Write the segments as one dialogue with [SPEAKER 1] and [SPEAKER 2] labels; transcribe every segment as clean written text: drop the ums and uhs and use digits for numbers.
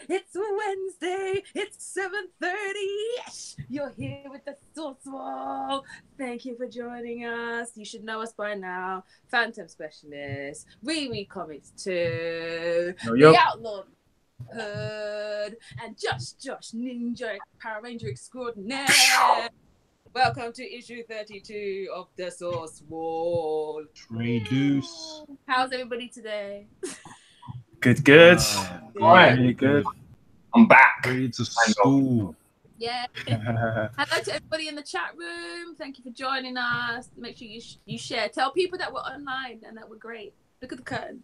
[SPEAKER 1] it's Wednesday. It's 7:30. Yes, you're here with the dasourcewall. Thank you for joining us. You should know us by now. Phantom Specialist, Reread Comics 2, The Outlaw Hood, and Josh Ninja Power Ranger Extraordinaire. Welcome to issue 32 of the dasourcewall.
[SPEAKER 2] Trey Deuce.
[SPEAKER 1] How's everybody today?
[SPEAKER 3] Good.
[SPEAKER 2] Right.
[SPEAKER 3] Really good.
[SPEAKER 4] I'm back.
[SPEAKER 2] Ready to school.
[SPEAKER 1] Yeah. Hello to everybody in the chat room. Thank you for joining us. Make sure you share. Tell people that we're online and that we're great. Look at the curtain.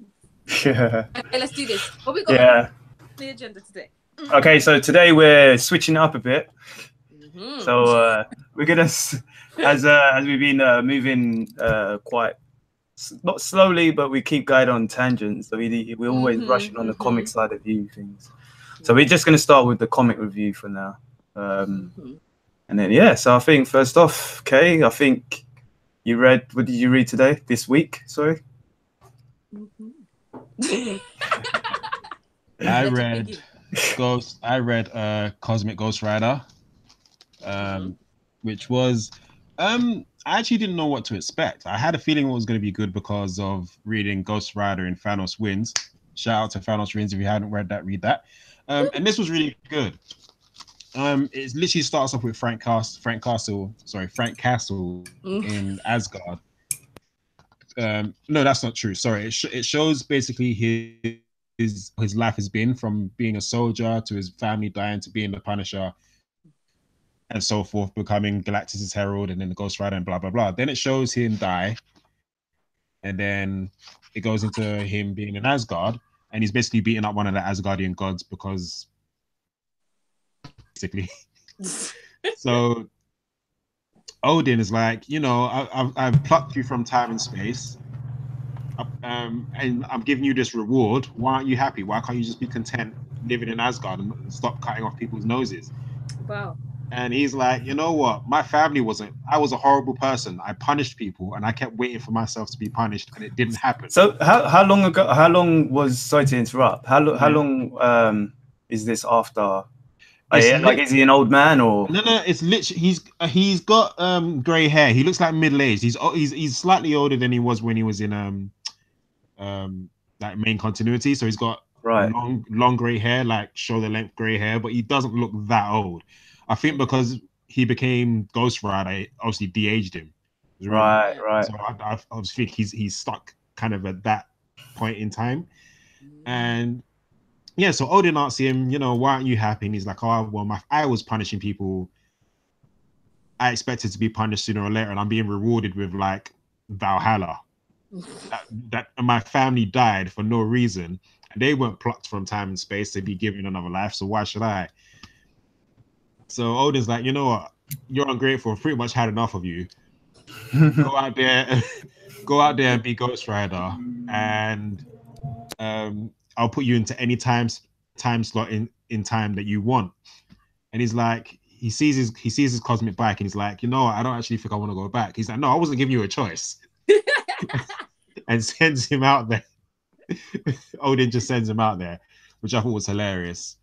[SPEAKER 1] Okay, let's do this. What we got on the agenda today?
[SPEAKER 3] Okay, so today we're switching it up a bit. So we're gonna, as we've been moving quite not slowly, but we keep going on tangents. So we're always rushing on the comic side of view things. So we're just gonna start with the comic review for now, and then So I think first off, Kay, I think you read. What did you read today? This week? Sorry.
[SPEAKER 2] I read Cosmic Ghost Rider. Which was I actually didn't know what to expect. I had a feeling it was going to be good because of reading Ghost Rider and Thanos Wins. Shout out to Thanos Wins. If you hadn't read that, read that. And this was really good. It literally starts off with Frank Castle in Asgard. No, that's not true. Sorry, it shows basically his life has been from being a soldier to his family dying to being the Punisher and so forth, becoming Galactus's herald and then the Ghost Rider and blah blah blah. Then it shows him die, and then it goes into him being in Asgard, and he's basically beating up one of the Asgardian gods because basically. So Odin is like, I've plucked you from time and space, and I'm giving you this reward. Why aren't you happy? Why can't you just be content living in Asgard and stop cutting off people's noses?
[SPEAKER 1] Wow.
[SPEAKER 2] And he's like, you know what? My family I was a horrible person. I punished people and I kept waiting for myself to be punished and it didn't happen.
[SPEAKER 3] So how long was, sorry to interrupt, how long is this after? Is he an old man or?
[SPEAKER 2] No, it's literally, he's got gray hair. He looks like middle-aged. He's slightly older than he was when he was in like main continuity. So he's got long gray hair, like shoulder length gray hair, but he doesn't look that old. I think because he became Ghost Rider, it obviously de-aged him.
[SPEAKER 3] Right.
[SPEAKER 2] So I obviously think he's stuck kind of at that point in time. And yeah, so Odin asks him, why aren't you happy? And he's like, oh, well, I was punishing people. I expected to be punished sooner or later, and I'm being rewarded with like Valhalla. that my family died for no reason, and they weren't plucked from time and space to be given another life. So why should I? So Odin's like, you know what? You're ungrateful. I've pretty much had enough of you. Go out there and be Ghost Rider, and I'll put you into any time slot in time that you want. And he's like, he sees his cosmic bike, and he's like, you know what? I don't actually think I want to go back. He's like, no, I wasn't giving you a choice, and sends him out there. Odin just sends him out there, which I thought was hilarious.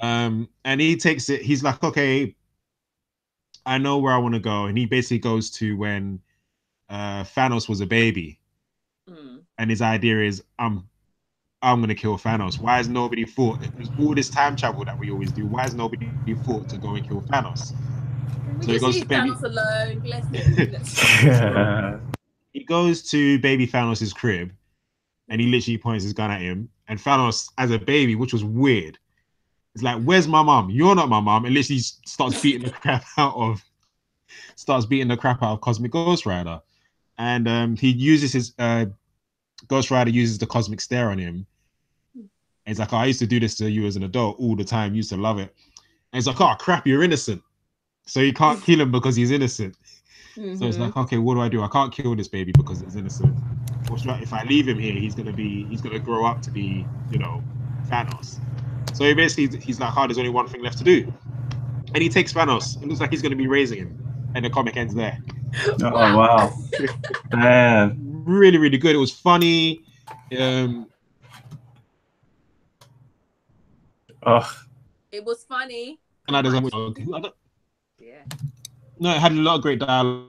[SPEAKER 2] And he takes it, he's like, okay, I know where I want to go. And he basically goes to when Thanos was a baby. And his idea is, I'm gonna kill Thanos. Why has nobody fought? There's all this time travel that we always do. Why has nobody fought to go and kill Thanos?
[SPEAKER 1] So he goes to baby Thanos alone. Bless him.
[SPEAKER 2] He goes to baby Thanos' crib, and he literally points his gun at him. And Thanos, as a baby, which was weird, it's like, where's my mom? You're not my mom. And literally starts beating the crap out of Cosmic Ghost Rider. And he uses his Ghost Rider uses the cosmic stare on him. And he's like, oh, I used to do this to you as an adult all the time. Used to love it. And he's like, oh crap, you're innocent. So you can't kill him because he's innocent. So it's like, okay, what do? I can't kill this baby because it's innocent. If I leave him here, he's gonna grow up to be, Thanos. So he's like, oh, there's only one thing left to do. And he takes Thanos. It looks like he's gonna be raising him. And the comic ends there.
[SPEAKER 3] Oh wow. Man.
[SPEAKER 2] really, really good. It was funny.
[SPEAKER 1] It was funny.
[SPEAKER 2] And
[SPEAKER 1] Yeah.
[SPEAKER 2] No, it had a lot of great dialogue.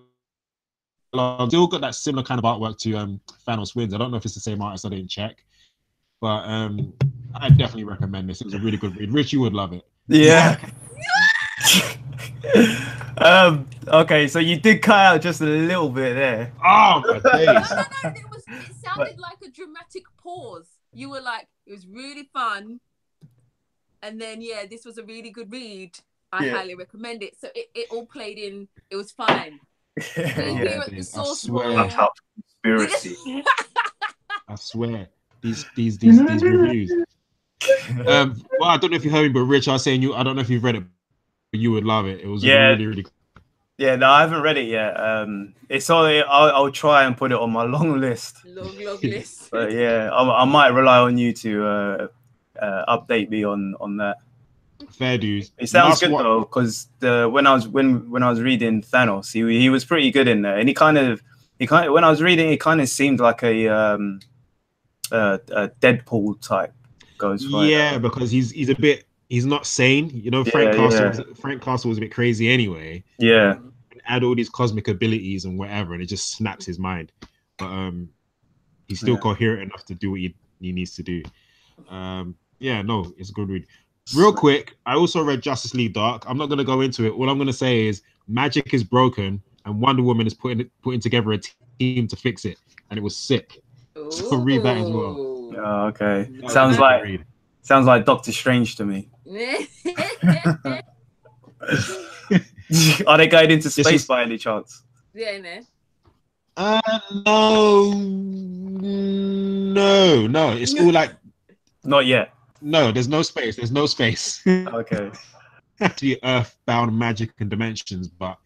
[SPEAKER 2] Still got that similar kind of artwork to Thanos Wins. I don't know if it's the same artist. I didn't check, but I definitely recommend this. It was a really good read. Rich, you would love it.
[SPEAKER 3] Yeah. Okay, so you did cut out just a little bit there.
[SPEAKER 2] Oh my days.
[SPEAKER 1] No, it sounded like a dramatic pause. You were like, it was really fun. And then yeah, this was a really good read. I highly recommend it. So it all played in, it was fine. Here at the source wall.
[SPEAKER 3] Conspiracy.
[SPEAKER 2] I swear. These reviews. Well, I don't know if you heard me, but Rich, I was saying I don't know if you've read it, but you would love it. It was really, really cool.
[SPEAKER 3] Yeah, no, I haven't read it yet. It's all. I'll try and put it on my long list.
[SPEAKER 1] Long list.
[SPEAKER 3] But yeah, I might rely on you to update me on that.
[SPEAKER 2] Fair dues.
[SPEAKER 3] It sounds good though, because when I was reading Thanos, he was pretty good in there, and he kind of when I was reading, it kind of seemed like a Deadpool type ghost.
[SPEAKER 2] Yeah, because he's not sane. You know, Frank Castle was a bit crazy anyway.
[SPEAKER 3] Yeah.
[SPEAKER 2] Add all these cosmic abilities and whatever, and it just snaps his mind. But he's still coherent enough to do what he needs to do. Yeah, no, it's a good read. Real quick, I also read Justice League Dark. I'm not going to go into it. All I'm going to say is magic is broken, and Wonder Woman is putting together a team to fix it, and it was sick. So read that as well.
[SPEAKER 3] Oh, okay. Sounds like Doctor Strange to me. Are they going into space by any chance?
[SPEAKER 1] Yeah, no.
[SPEAKER 2] No. It's all like
[SPEAKER 3] not yet.
[SPEAKER 2] No, there's no space. There's no space.
[SPEAKER 3] Okay.
[SPEAKER 2] Actually, earthbound magic and dimensions, but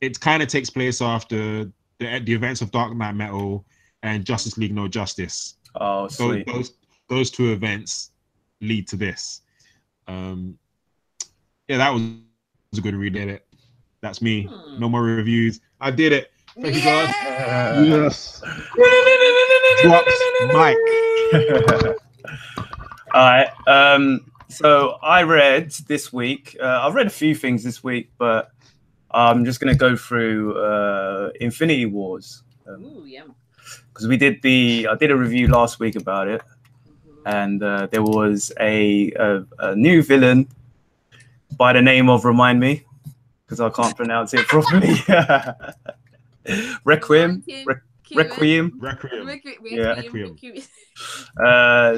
[SPEAKER 2] it kind of takes place after the events of Dark Knight Metal and Justice League No Justice.
[SPEAKER 3] Oh, sweet.
[SPEAKER 2] Those two events lead to this. Yeah, that was a good read. Did it? That's me. No more reviews. I did it. Thank you, God. Yes. Drops mic.
[SPEAKER 3] All right. So I read this week. I've read a few things this week, but I'm just going to go through Infinity Wars. Because I did a review last week about it, and there was a new villain by the name of, remind me, because I can't pronounce it properly. Requiem. Yeah.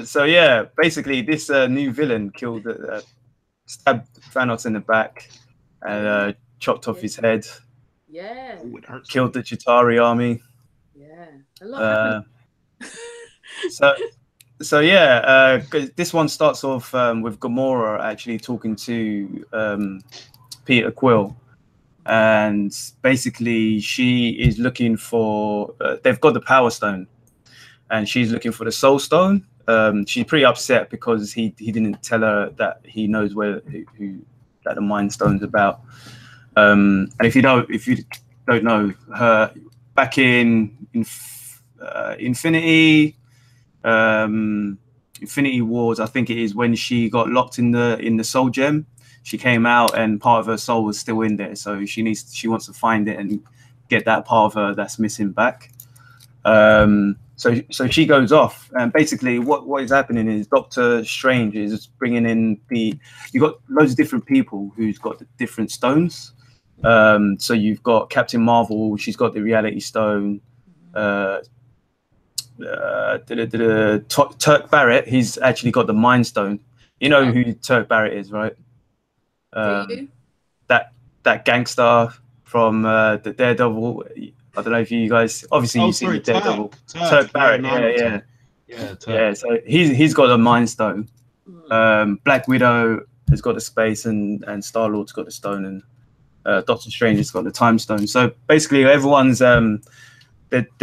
[SPEAKER 3] So yeah, basically this new villain stabbed Thanos in the back and chopped off his head.
[SPEAKER 1] Yeah.
[SPEAKER 3] Killed the Chitauri army.
[SPEAKER 1] Yeah. A lot
[SPEAKER 3] So yeah, this one starts off with Gamora actually talking to Peter Quill. And basically, she is looking for. They've got the Power Stone, and she's looking for the Soul Stone. She's pretty upset because he didn't tell her that he knows who that the Mind Stone's about. And if you don't know her, back in Infinity Wars, I think it is when she got locked in the Soul Gem. She came out and part of her soul was still in there, so she wants to find it and get that part of her that's missing back. So she goes off, and basically what is happening is Doctor Strange is bringing in you've got loads of different people who's got the different stones. So you've got Captain Marvel, she's got the Reality Stone. Turk Barrett, he's actually got the Mind Stone. You know who Turk Barrett is, right? That gangster from the Daredevil. I don't know if you guys obviously you've seen the Daredevil. Turk Barrett, yeah. So he's got a Mind Stone. Black Widow has got the space, and Star-Lord's got the stone, and Doctor Strange has got the Time Stone. So basically, everyone's they're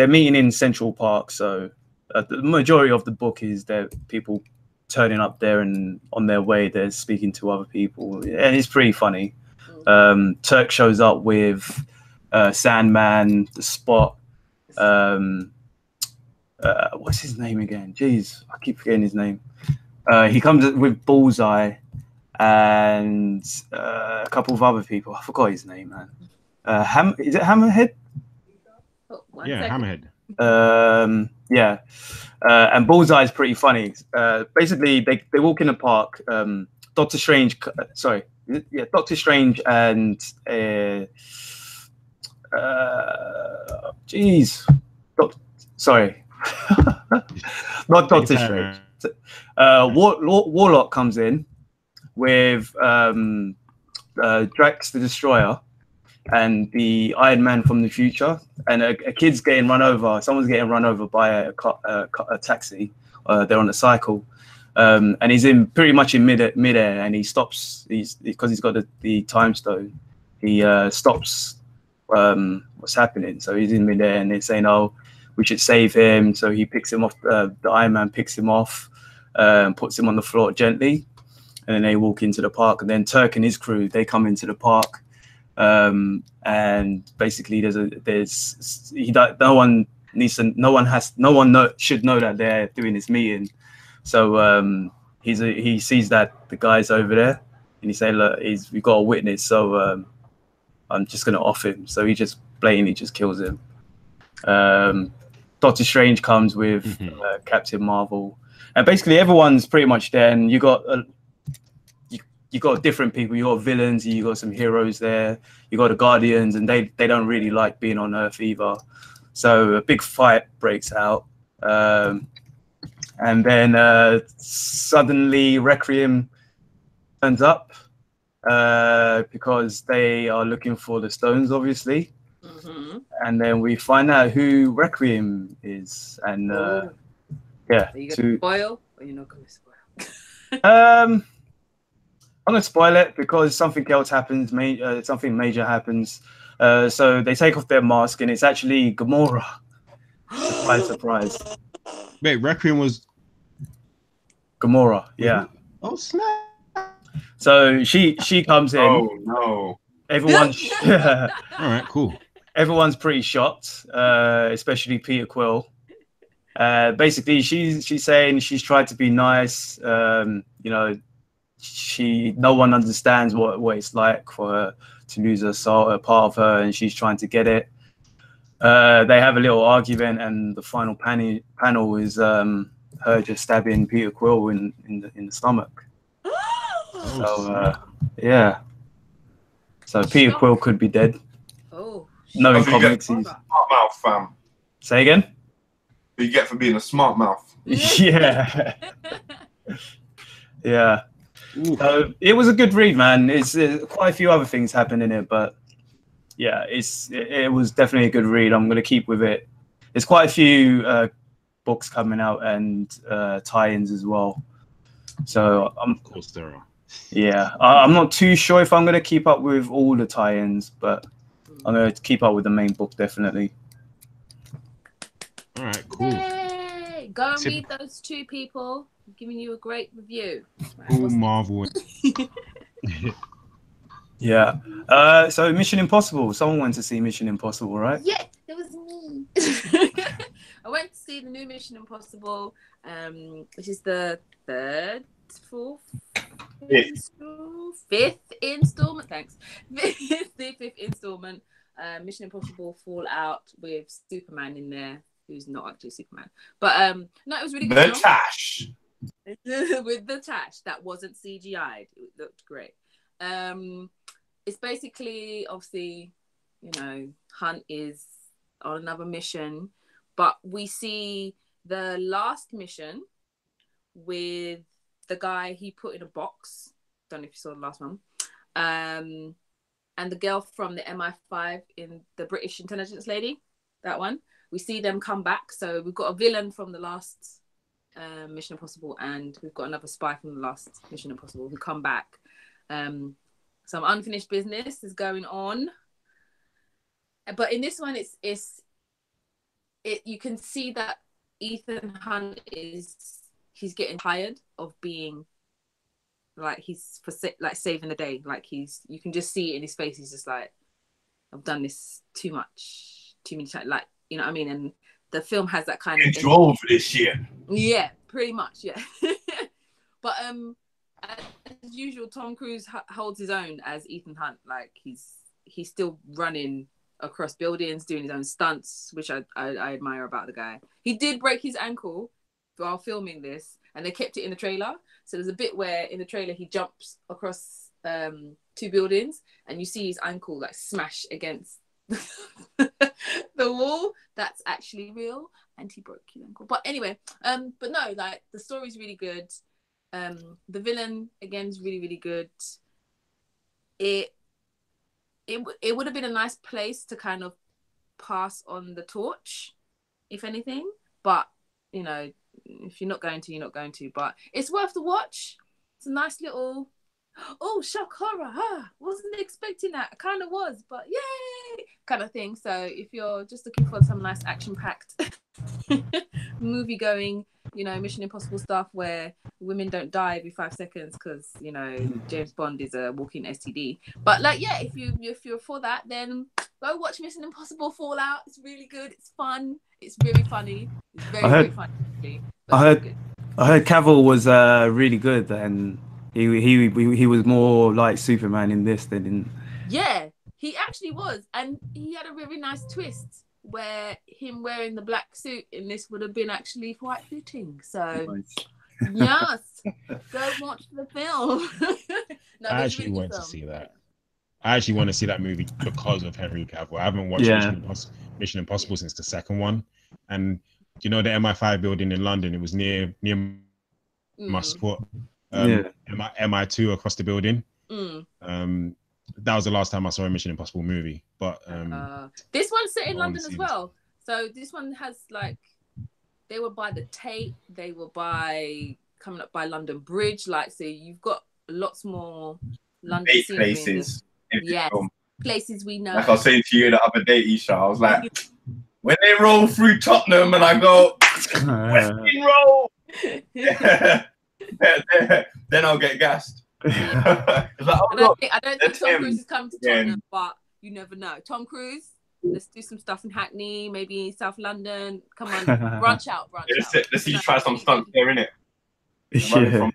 [SPEAKER 3] meeting in Central Park. So the majority of the book is there people turning up there, and on their way they're speaking to other people, and it's pretty funny. Turk shows up with Sandman, the Spot, What's his name again? Jeez, I keep forgetting his name. He comes with Bullseye and a couple of other people. I forgot his name, man. Is it Hammerhead?
[SPEAKER 1] Oh,
[SPEAKER 2] yeah,
[SPEAKER 1] second.
[SPEAKER 2] Hammerhead.
[SPEAKER 3] Yeah. And Bullseye is pretty funny. Basically, they walk in the park. Doctor Strange, Doctor Strange and sorry, not Doctor Strange. Warlock comes in with Drax the Destroyer and the Iron Man from the future, and a kid's getting run over. Someone's getting run over by a taxi. They're on a cycle, and he's pretty much in midair, and he stops. Because he's got the time stone. He stops what's happening. So he's in midair, and they're saying, "Oh, we should save him." So he picks him off. The Iron Man picks him off, and puts him on the floor gently, and then they walk into the park. And then Turk and his crew, they come into the park. And basically no one should know that they're doing this meeting. So he sees that the guy's over there, and he say, "Look, we've got a witness, so I'm just gonna off him." So he just blatantly just kills him. Doctor Strange comes with Captain Marvel, and basically everyone's pretty much there. And you got different people. You got villains, you got some heroes there. You got the Guardians, and they don't really like being on Earth either. So a big fight breaks out, and then suddenly Requiem turns up because they are looking for the stones, obviously. And then we find out who Requiem is, and yeah.
[SPEAKER 1] Are you gonna spoil, or you're not gonna spoil?
[SPEAKER 3] I'm gonna spoil it because something else happens. Something major happens. So they take off their mask, and it's actually Gamora. Surprise!
[SPEAKER 2] Wait, Requiem was
[SPEAKER 3] Gamora. Yeah.
[SPEAKER 2] Oh snap!
[SPEAKER 3] So she comes in.
[SPEAKER 2] Oh no!
[SPEAKER 3] Everyone's
[SPEAKER 2] all right. Cool.
[SPEAKER 3] Everyone's pretty shocked, especially Peter Quill. Basically, she's saying she's tried to be nice. No one understands what it's like for her to lose a part of her, and she's trying to get it. They have a little argument, and the final panel is her just stabbing Peter Quill in the stomach. Yeah. So Peter Quill could be dead.
[SPEAKER 1] Oh.
[SPEAKER 3] No, in comics, he's
[SPEAKER 4] smart mouth, fam.
[SPEAKER 3] Say again.
[SPEAKER 4] What you get for being a smart mouth.
[SPEAKER 3] Yeah. Yeah. So it was a good read, man. It's quite a few other things happened in it, but yeah, it was definitely a good read. I'm gonna keep with it. There's quite a few books coming out and tie-ins as well. So
[SPEAKER 2] of course there are.
[SPEAKER 3] Yeah, I'm not too sure if I'm gonna keep up with all the tie-ins, but I'm gonna keep up with the main book definitely.
[SPEAKER 2] All right, cool.
[SPEAKER 1] Yay! Go and read those two people. I'm giving you a great review.
[SPEAKER 2] Cool Marvel.
[SPEAKER 3] Yeah. So Mission Impossible. Someone went to see Mission Impossible, right?
[SPEAKER 1] Yeah, it was me. I went to see the new Mission Impossible, which is the fifth installment. Thanks. The fifth installment. Mission Impossible Fallout with Superman in there, who's not actually Superman. But no, it was really good.
[SPEAKER 4] The Tash.
[SPEAKER 1] With the Tash that wasn't CGI'd. It looked great. It's basically, obviously, Hunt is on another mission, but we see the last mission with the guy he put in a box. Don't know if you saw the last one. And the girl from the MI5 in the British intelligence lady, that one. We see them come back. So we've got a villain from the last Mission Impossible, and we've got another spy from the last Mission Impossible who come back. Some unfinished business is going on. But in this one, you can see that Ethan Hunt he's getting tired of being like he's saving the day. Like you can just see it in his face. He's just like, I've done this too many times. Like You know what I mean? And the film has that kind of
[SPEAKER 4] drove this year.
[SPEAKER 1] Yeah, pretty much. Yeah. But as usual, Tom Cruise holds his own as Ethan Hunt. Like he's still running across buildings, doing his own stunts, which I admire about the guy. He did break his ankle while filming this, and they kept it in the trailer. So there's a bit where in the trailer he jumps across 2 buildings, and you see his ankle like smash against the wall. That's actually real, and he broke his ankle. But anyway, but no, like the story's really good. The villain again is really, really good. It would have been a nice place to kind of pass on the torch, if anything. But you know, if you're not going to, you're not going to. But it's worth the watch. It's a nice little, oh, shock horror. Wasn't expecting that. I kind of was, but yay, kind of thing. So if you're just looking for some nice action-packed movie going, you know, Mission Impossible stuff where women don't die every 5 seconds because, you know, James Bond is a walking STD. But like, yeah, if you're for that, then go watch Mission Impossible Fallout. It's really good. It's fun. It's very funny. It's very funny.
[SPEAKER 3] I heard Cavill was really good, and he was more like Superman in this than in.
[SPEAKER 1] Yeah, he actually was, and he had a really nice twist where him wearing the black suit in this would have been actually quite fitting. So, yes, go watch the film. No,
[SPEAKER 2] I actually want to see that. I actually want to see that movie because of Henry Cavill. I haven't watched Mission Impossible since the second one, and you know the MI5 building in London. It was near my spot. MI2 across the building. That was the last time I saw a Mission Impossible movie. But
[SPEAKER 1] this one's set in London as well. So this one has like, they were by the Tate, they were coming up by London Bridge. Like, so you've got lots more London
[SPEAKER 4] places.
[SPEAKER 1] Yes, places we know.
[SPEAKER 4] Like I was saying to you the other day, Isha, I was like, when they roll through Tottenham and I go, Western roll, then I'll get gassed. Like,
[SPEAKER 1] I don't think Tom Cruise is coming to Tottenham, but you never know. Tom Cruise, let's do some stuff in Hackney, maybe South London. Come on, branch out.
[SPEAKER 4] Let's see you try some stunts there, innit?
[SPEAKER 3] Yeah.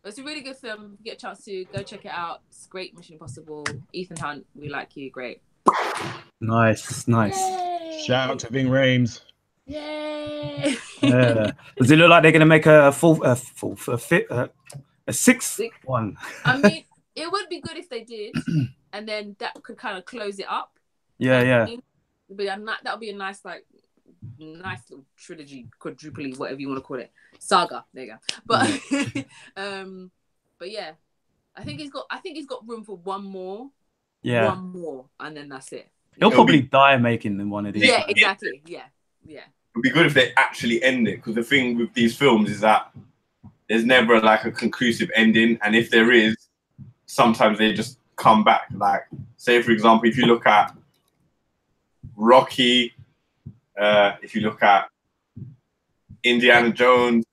[SPEAKER 1] It's a really good film. Get a chance to go check it out. It's great. Mission Impossible. Ethan Hunt, we like you. Great.
[SPEAKER 3] Nice.
[SPEAKER 1] Yay!
[SPEAKER 2] Shout out to Ving Rhames.
[SPEAKER 1] Yay!
[SPEAKER 3] Does it look like they're gonna make a sixth one?
[SPEAKER 1] I mean, it would be good if they did, and then that could kind of close it up.
[SPEAKER 3] Yeah.
[SPEAKER 1] But that would be a nice little trilogy, quadruple, whatever you want to call it, saga. There you go. But yeah, I think he's got room for one more. Yeah. One more, and then that's it.
[SPEAKER 3] He'll probably die making one of these.
[SPEAKER 1] Yeah, exactly. Yeah.
[SPEAKER 4] It'd be good if they actually end it, because the thing with these films is that there's never like a conclusive ending, and if there is, sometimes they just come back. Like, say for example, if you look at Rocky, if you look at Indiana Jones,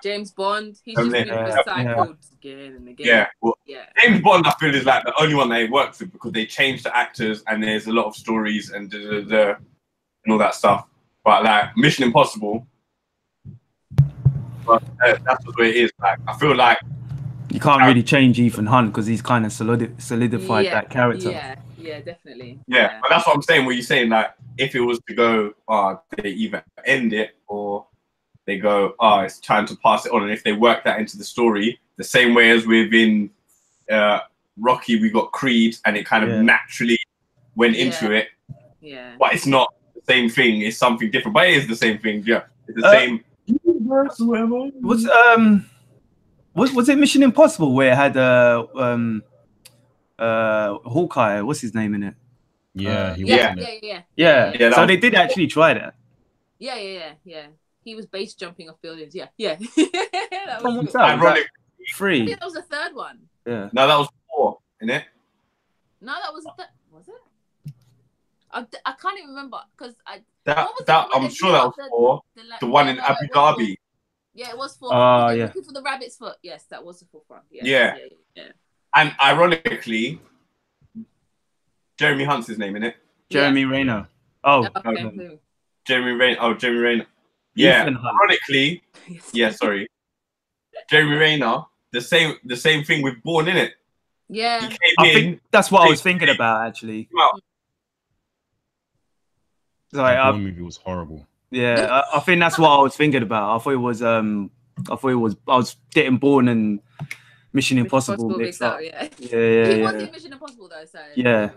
[SPEAKER 1] James Bond, he's just been recycled again and again. James Bond, I feel, is like the only one that it works with, because they change the actors and there's a lot of stories and and all that stuff. But like Mission Impossible, but that's the way it is. Like, I feel like
[SPEAKER 3] you can't really change Ethan Hunt because he's kind of solidified that character.
[SPEAKER 1] Yeah, definitely.
[SPEAKER 4] Yeah, but that's what I'm saying. What you're saying, like, if it was to go, they either end it or they go, it's time to pass it on. And if they work that into the story, the same way as within Rocky, we got Creed, and it kind of naturally went into it.
[SPEAKER 1] Yeah.
[SPEAKER 4] But it's not the same thing. It's something different. But it is the same thing. Yeah, it's the same.
[SPEAKER 3] Was it Mission Impossible where it had Hawkeye? What's his name in it?
[SPEAKER 1] Yeah.
[SPEAKER 3] So they did actually try that.
[SPEAKER 1] Yeah. He was base jumping off buildings. Yeah. That
[SPEAKER 3] was
[SPEAKER 1] was
[SPEAKER 4] ironic.
[SPEAKER 3] 3.
[SPEAKER 1] I think that was the third one.
[SPEAKER 3] Yeah.
[SPEAKER 4] No, that was 4, isn't it?
[SPEAKER 1] No, that was was it? I can't even remember, because
[SPEAKER 4] I'm sure that was 4. The one in Abu Dhabi.
[SPEAKER 1] Yeah, it was 4. Looking for the rabbit's foot. Yes, that was the 4th one. Yeah.
[SPEAKER 4] And ironically, Jeremy Hunt's his name, innit?
[SPEAKER 3] Jeremy Renner. Oh,
[SPEAKER 1] okay.
[SPEAKER 4] Jeremy Renner. Oh, Jeremy Renner. Yeah,
[SPEAKER 3] Ethan Hunt.
[SPEAKER 4] ironically, yeah, sorry. Jeremy Renner, the same thing with Bourne, innit?
[SPEAKER 1] Yeah.
[SPEAKER 4] He came
[SPEAKER 3] I
[SPEAKER 4] in.
[SPEAKER 3] think that's what I was thinking about, actually. Sorry,
[SPEAKER 2] That Bourne movie was horrible.
[SPEAKER 3] yeah, I think that's what I was thinking about. I thought it was I was getting Bourne and Mission Impossible mixed up.
[SPEAKER 1] Yeah.
[SPEAKER 3] Yeah.
[SPEAKER 1] He was in Mission Impossible though, so
[SPEAKER 3] Yeah.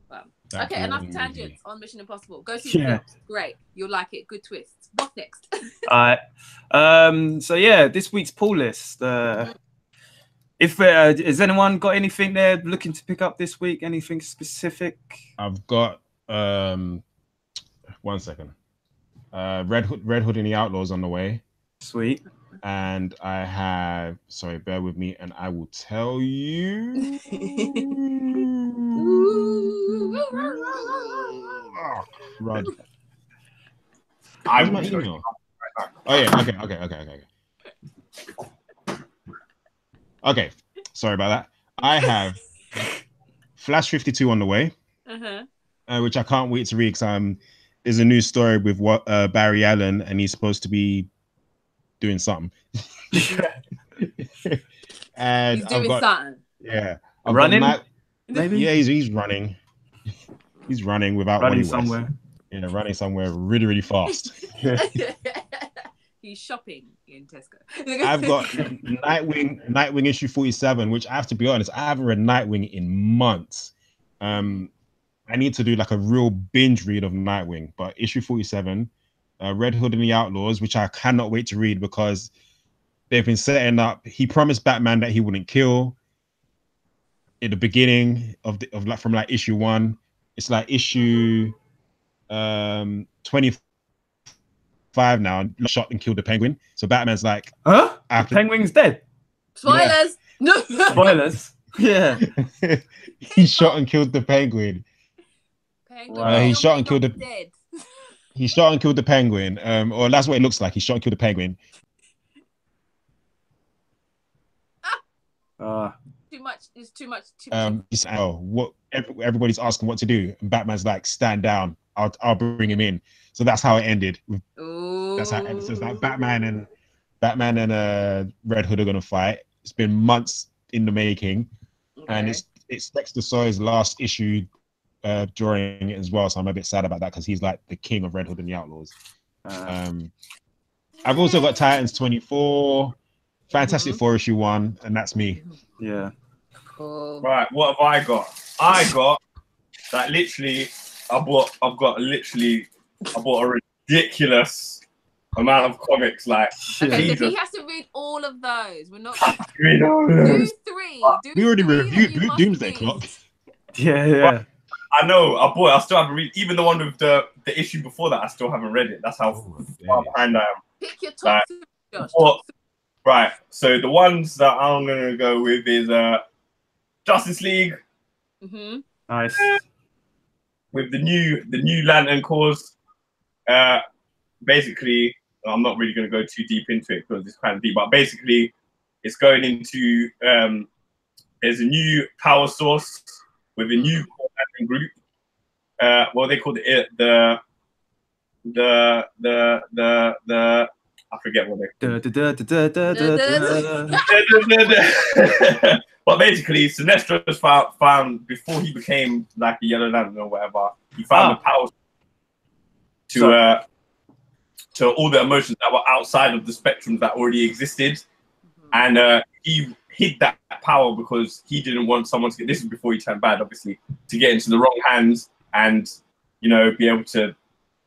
[SPEAKER 1] Wow.
[SPEAKER 2] That
[SPEAKER 1] Okay, enough
[SPEAKER 2] Bourne
[SPEAKER 1] tangents
[SPEAKER 2] movie.
[SPEAKER 1] on Mission Impossible. Go see the
[SPEAKER 3] Yeah.
[SPEAKER 1] films. Great, you'll like it. Good twists. What's next?
[SPEAKER 3] All right. So yeah, this week's pull list. If has anyone got anything they're looking to pick up this week? Anything specific?
[SPEAKER 2] I've got 1 second. Red Hood and the Outlaws on the way.
[SPEAKER 3] Sweet.
[SPEAKER 2] And I have, sorry, bear with me, and I will tell you. Oh, Rod. Where's my email? Oh yeah, okay. Okay, sorry about that. I have Flash 52 on the way, which I can't wait to read because there's a new story with Barry Allen, and he's supposed to be doing something. And
[SPEAKER 1] He's doing something.
[SPEAKER 2] Yeah.
[SPEAKER 3] Running? Maybe?
[SPEAKER 2] Yeah, he's running. He's running without
[SPEAKER 3] running
[SPEAKER 2] Wally
[SPEAKER 3] somewhere.
[SPEAKER 2] West. Yeah, running somewhere really, really fast.
[SPEAKER 1] He's shopping in Tesco.
[SPEAKER 2] I've got Nightwing issue 47, which I have to be honest, I haven't read Nightwing in months. I need to do like a real binge read of Nightwing, but issue 47, Red Hood and the Outlaws, which I cannot wait to read because they've been setting up. He promised Batman that he wouldn't kill in the beginning from issue 1. It's like issue 25 now, shot and killed the Penguin. So Batman's like,
[SPEAKER 3] huh? The Penguin's dead.
[SPEAKER 1] Spoilers.
[SPEAKER 2] Yeah.
[SPEAKER 1] No.
[SPEAKER 3] Spoilers. Yeah.
[SPEAKER 2] He shot and killed the Penguin. He shot and killed the
[SPEAKER 1] dead.
[SPEAKER 2] He shot and killed the Penguin. Or that's what it looks like. He shot and killed the Penguin.
[SPEAKER 1] Too much. It's too much.
[SPEAKER 2] What everybody's asking what to do, and Batman's like, stand down. I'll bring him in. So that's how it ended. That's how it ended. So it's like Batman and Red Hood are gonna fight. It's been months in the making, and it's Dexter Sawyer's last issue drawing it as well. So I'm a bit sad about that because he's like the king of Red Hood and the Outlaws. I've also got Titans 24, Fantastic Four issue 1, and that's me.
[SPEAKER 3] Yeah.
[SPEAKER 1] Cool.
[SPEAKER 4] Right, what have I got? I got that literally. I bought a ridiculous amount of comics. Like,
[SPEAKER 1] okay, so he has to read all of those. We're not.
[SPEAKER 4] Do
[SPEAKER 1] 3.
[SPEAKER 2] We already reviewed Doomsday Clock.
[SPEAKER 3] Yeah.
[SPEAKER 4] I know. I still haven't read even the one with the issue before that. I still haven't read it. That's how far behind I am.
[SPEAKER 1] Pick your top 3, Josh.
[SPEAKER 4] Right. So the ones that I'm gonna go with is Justice League.
[SPEAKER 3] Nice.
[SPEAKER 4] With the new Lantern cause. Basically, I'm not really going to go too deep into it because it's kind of deep, but basically it's going into there's a new power source with a new core Lantern group. What they call it, the I forget what they call. But basically, Sinestro's found before he became like a Yellow Lantern or whatever, he found the power to all the emotions that were outside of the spectrum that already existed, and he hid that power because he didn't want someone to get. This is before he turned bad, obviously, to get into the wrong hands and be able to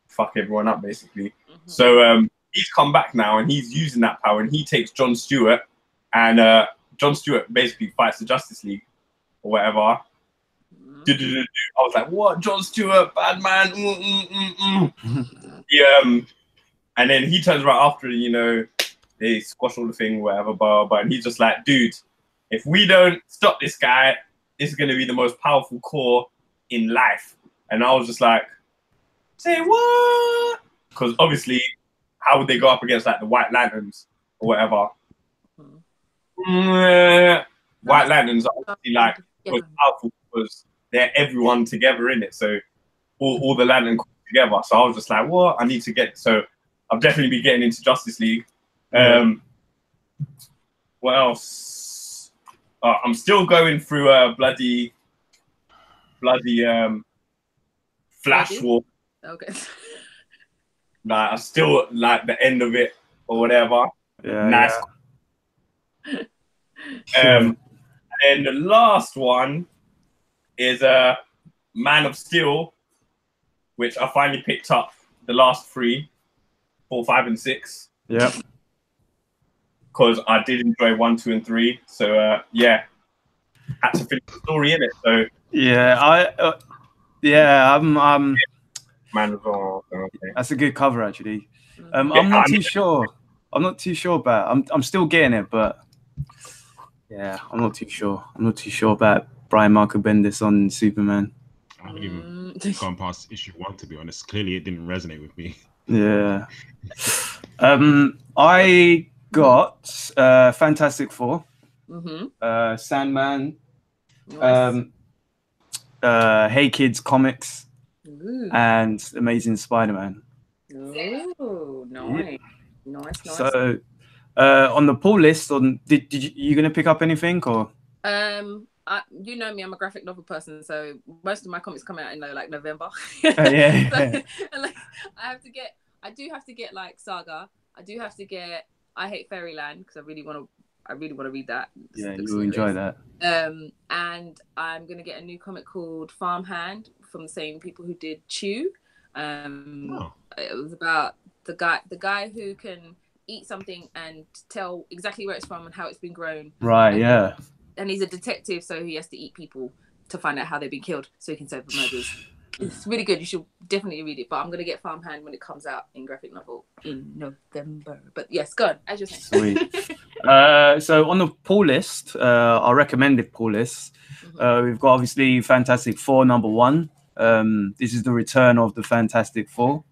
[SPEAKER 4] fuck everyone up, basically. So he's come back now and he's using that power, and he takes John Stewart and. John Stewart basically fights the Justice League or whatever. I was like, what? John Stewart, bad man. And then he turns right after, they squash all the thing, whatever, but and he's just like, dude, if we don't stop this guy, this is going to be the most powerful core in life. And I was just like, say what? Because obviously, how would they go up against like the White Lanterns or whatever? White Lanterns are obviously like most powerful because they're everyone together in it. So all the Lantern together. So I was just like, what? I need to get. So I'll definitely be getting into Justice League. What else? I'm still going through bloody Flash War.
[SPEAKER 1] Okay.
[SPEAKER 4] Like I still like the end of it or whatever.
[SPEAKER 3] Yeah.
[SPEAKER 4] Nice. And the last one is Man of Steel, which I finally picked up the last 3, 4, 5, and 6.
[SPEAKER 3] Yep.
[SPEAKER 4] Because I did enjoy 1, 2, and 3. So yeah, had to finish the story in it. So
[SPEAKER 3] yeah, I'm
[SPEAKER 4] Man of okay.
[SPEAKER 3] That's a good cover actually. I'm not too sure. I'm not too sure about. I'm still getting it, but yeah, I'm not too sure. I'm not too sure about Brian Michael Bendis on Superman.
[SPEAKER 2] I haven't even gone past issue 1, to be honest. Clearly, it didn't resonate with me.
[SPEAKER 3] Yeah. I got Fantastic Four, Sandman,
[SPEAKER 1] Nice.
[SPEAKER 3] Hey Kids Comics,
[SPEAKER 1] Ooh.
[SPEAKER 3] and Amazing Spider-Man.
[SPEAKER 1] Oh, nice. Nice.
[SPEAKER 3] So, on the pull list, did you gonna pick up anything or?
[SPEAKER 1] You know me, I'm a graphic novel person, so most of my comics come out in like November.
[SPEAKER 3] Yeah.
[SPEAKER 1] So, like, I do have to get like Saga. I do have to get I Hate Fairyland because I really want to read that.
[SPEAKER 3] Yeah, you'll enjoy that.
[SPEAKER 1] And I'm gonna get a new comic called Farmhand from the same people who did Chew. It was about the guy who can eat something and tell exactly where it's from and how it's been grown.
[SPEAKER 3] Right. Yeah.
[SPEAKER 1] And he's a detective, so he has to eat people to find out how they've been killed, so he can solve the murders. It's really good. You should definitely read it. But I'm gonna get Farmhand when it comes out in graphic novel in November. But yes, go on. As you're saying.
[SPEAKER 3] Sweet. So on the pull list, our recommended pull list, we've got obviously Fantastic Four #1. This is the return of the Fantastic Four.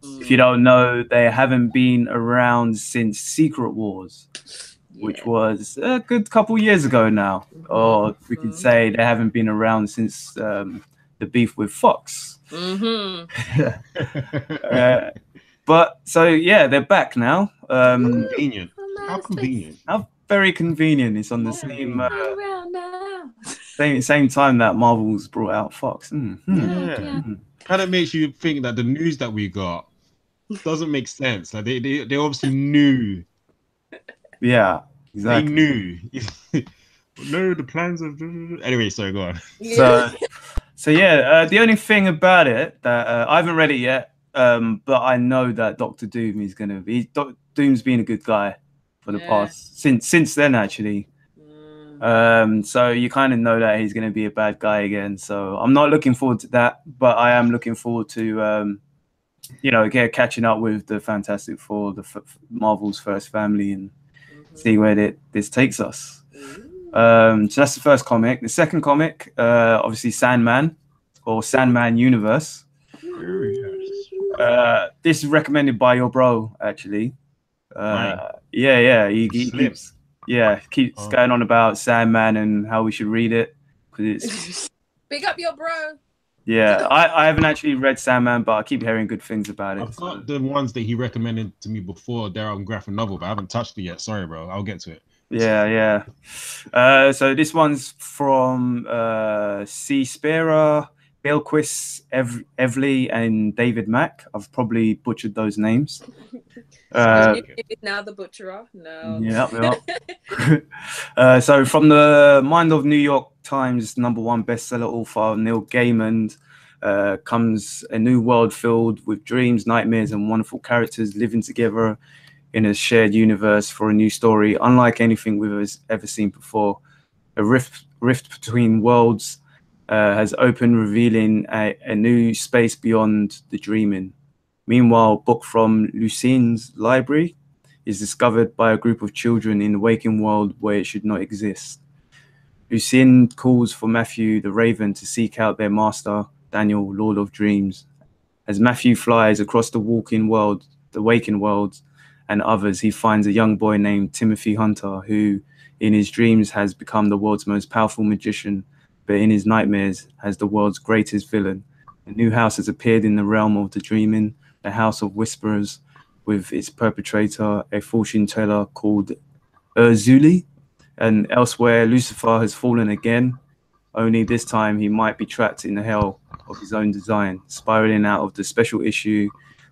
[SPEAKER 3] If you don't know, they haven't been around since Secret Wars, which was a good couple years ago now. Or we could say they haven't been around since the beef with Fox. But so yeah, they're back now.
[SPEAKER 2] Convenient. How convenient.
[SPEAKER 3] How very convenient. It's on the same time that Marvel's brought out Fox.
[SPEAKER 2] Kind of makes you think that the news that we got doesn't make sense. Like they obviously knew.
[SPEAKER 3] Yeah, exactly.
[SPEAKER 2] They knew. No, the plans of. Anyway, sorry, go on.
[SPEAKER 3] So yeah, the only thing about it that I haven't read it yet, but I know that Dr. Doom is gonna be. Doom's been a good guy for the past since then actually. So you kind of know that he's gonna be a bad guy again. So I'm not looking forward to that, but I am looking forward to catching up with the Fantastic Four, the Marvel's first family, and see where this takes us. So that's the first comic. The second comic, obviously Sandman or Sandman Universe. This is recommended by your bro, actually. He keeps going on about Sandman and how we should read it because it's
[SPEAKER 1] big up your bro.
[SPEAKER 3] Yeah, I haven't actually read Sandman, but I keep hearing good things about it.
[SPEAKER 2] I've got the ones that he recommended to me before. They're on graphic novel, but I haven't touched it yet. Sorry, bro. I'll get to it.
[SPEAKER 3] Yeah. So this one's from C. Spera, Bilquis Evely, and David Mack. I've probably butchered those names.
[SPEAKER 1] Now the butcherer. No.
[SPEAKER 3] Yeah. So from the mind of New York Times #1 bestseller author Neil Gaiman comes a new world filled with dreams, nightmares, and wonderful characters living together in a shared universe for a new story, unlike anything we've ever seen before. A rift between worlds has opened, revealing a new space beyond the dreaming. Meanwhile, a book from Lucine's library is discovered by a group of children in the waking world where it should not exist. Lucine calls for Matthew the Raven to seek out their master, Daniel, Lord of Dreams. As Matthew flies across the waking world, and others, he finds a young boy named Timothy Hunter, who in his dreams has become the world's most powerful magician, but in his nightmares has the world's greatest villain. A new house has appeared in the realm of the dreaming, the House of Whisperers, with its perpetrator, a fortune teller called Urzuli. And elsewhere, Lucifer has fallen again, only this time he might be trapped in the hell of his own design. Spiraling out of the special issue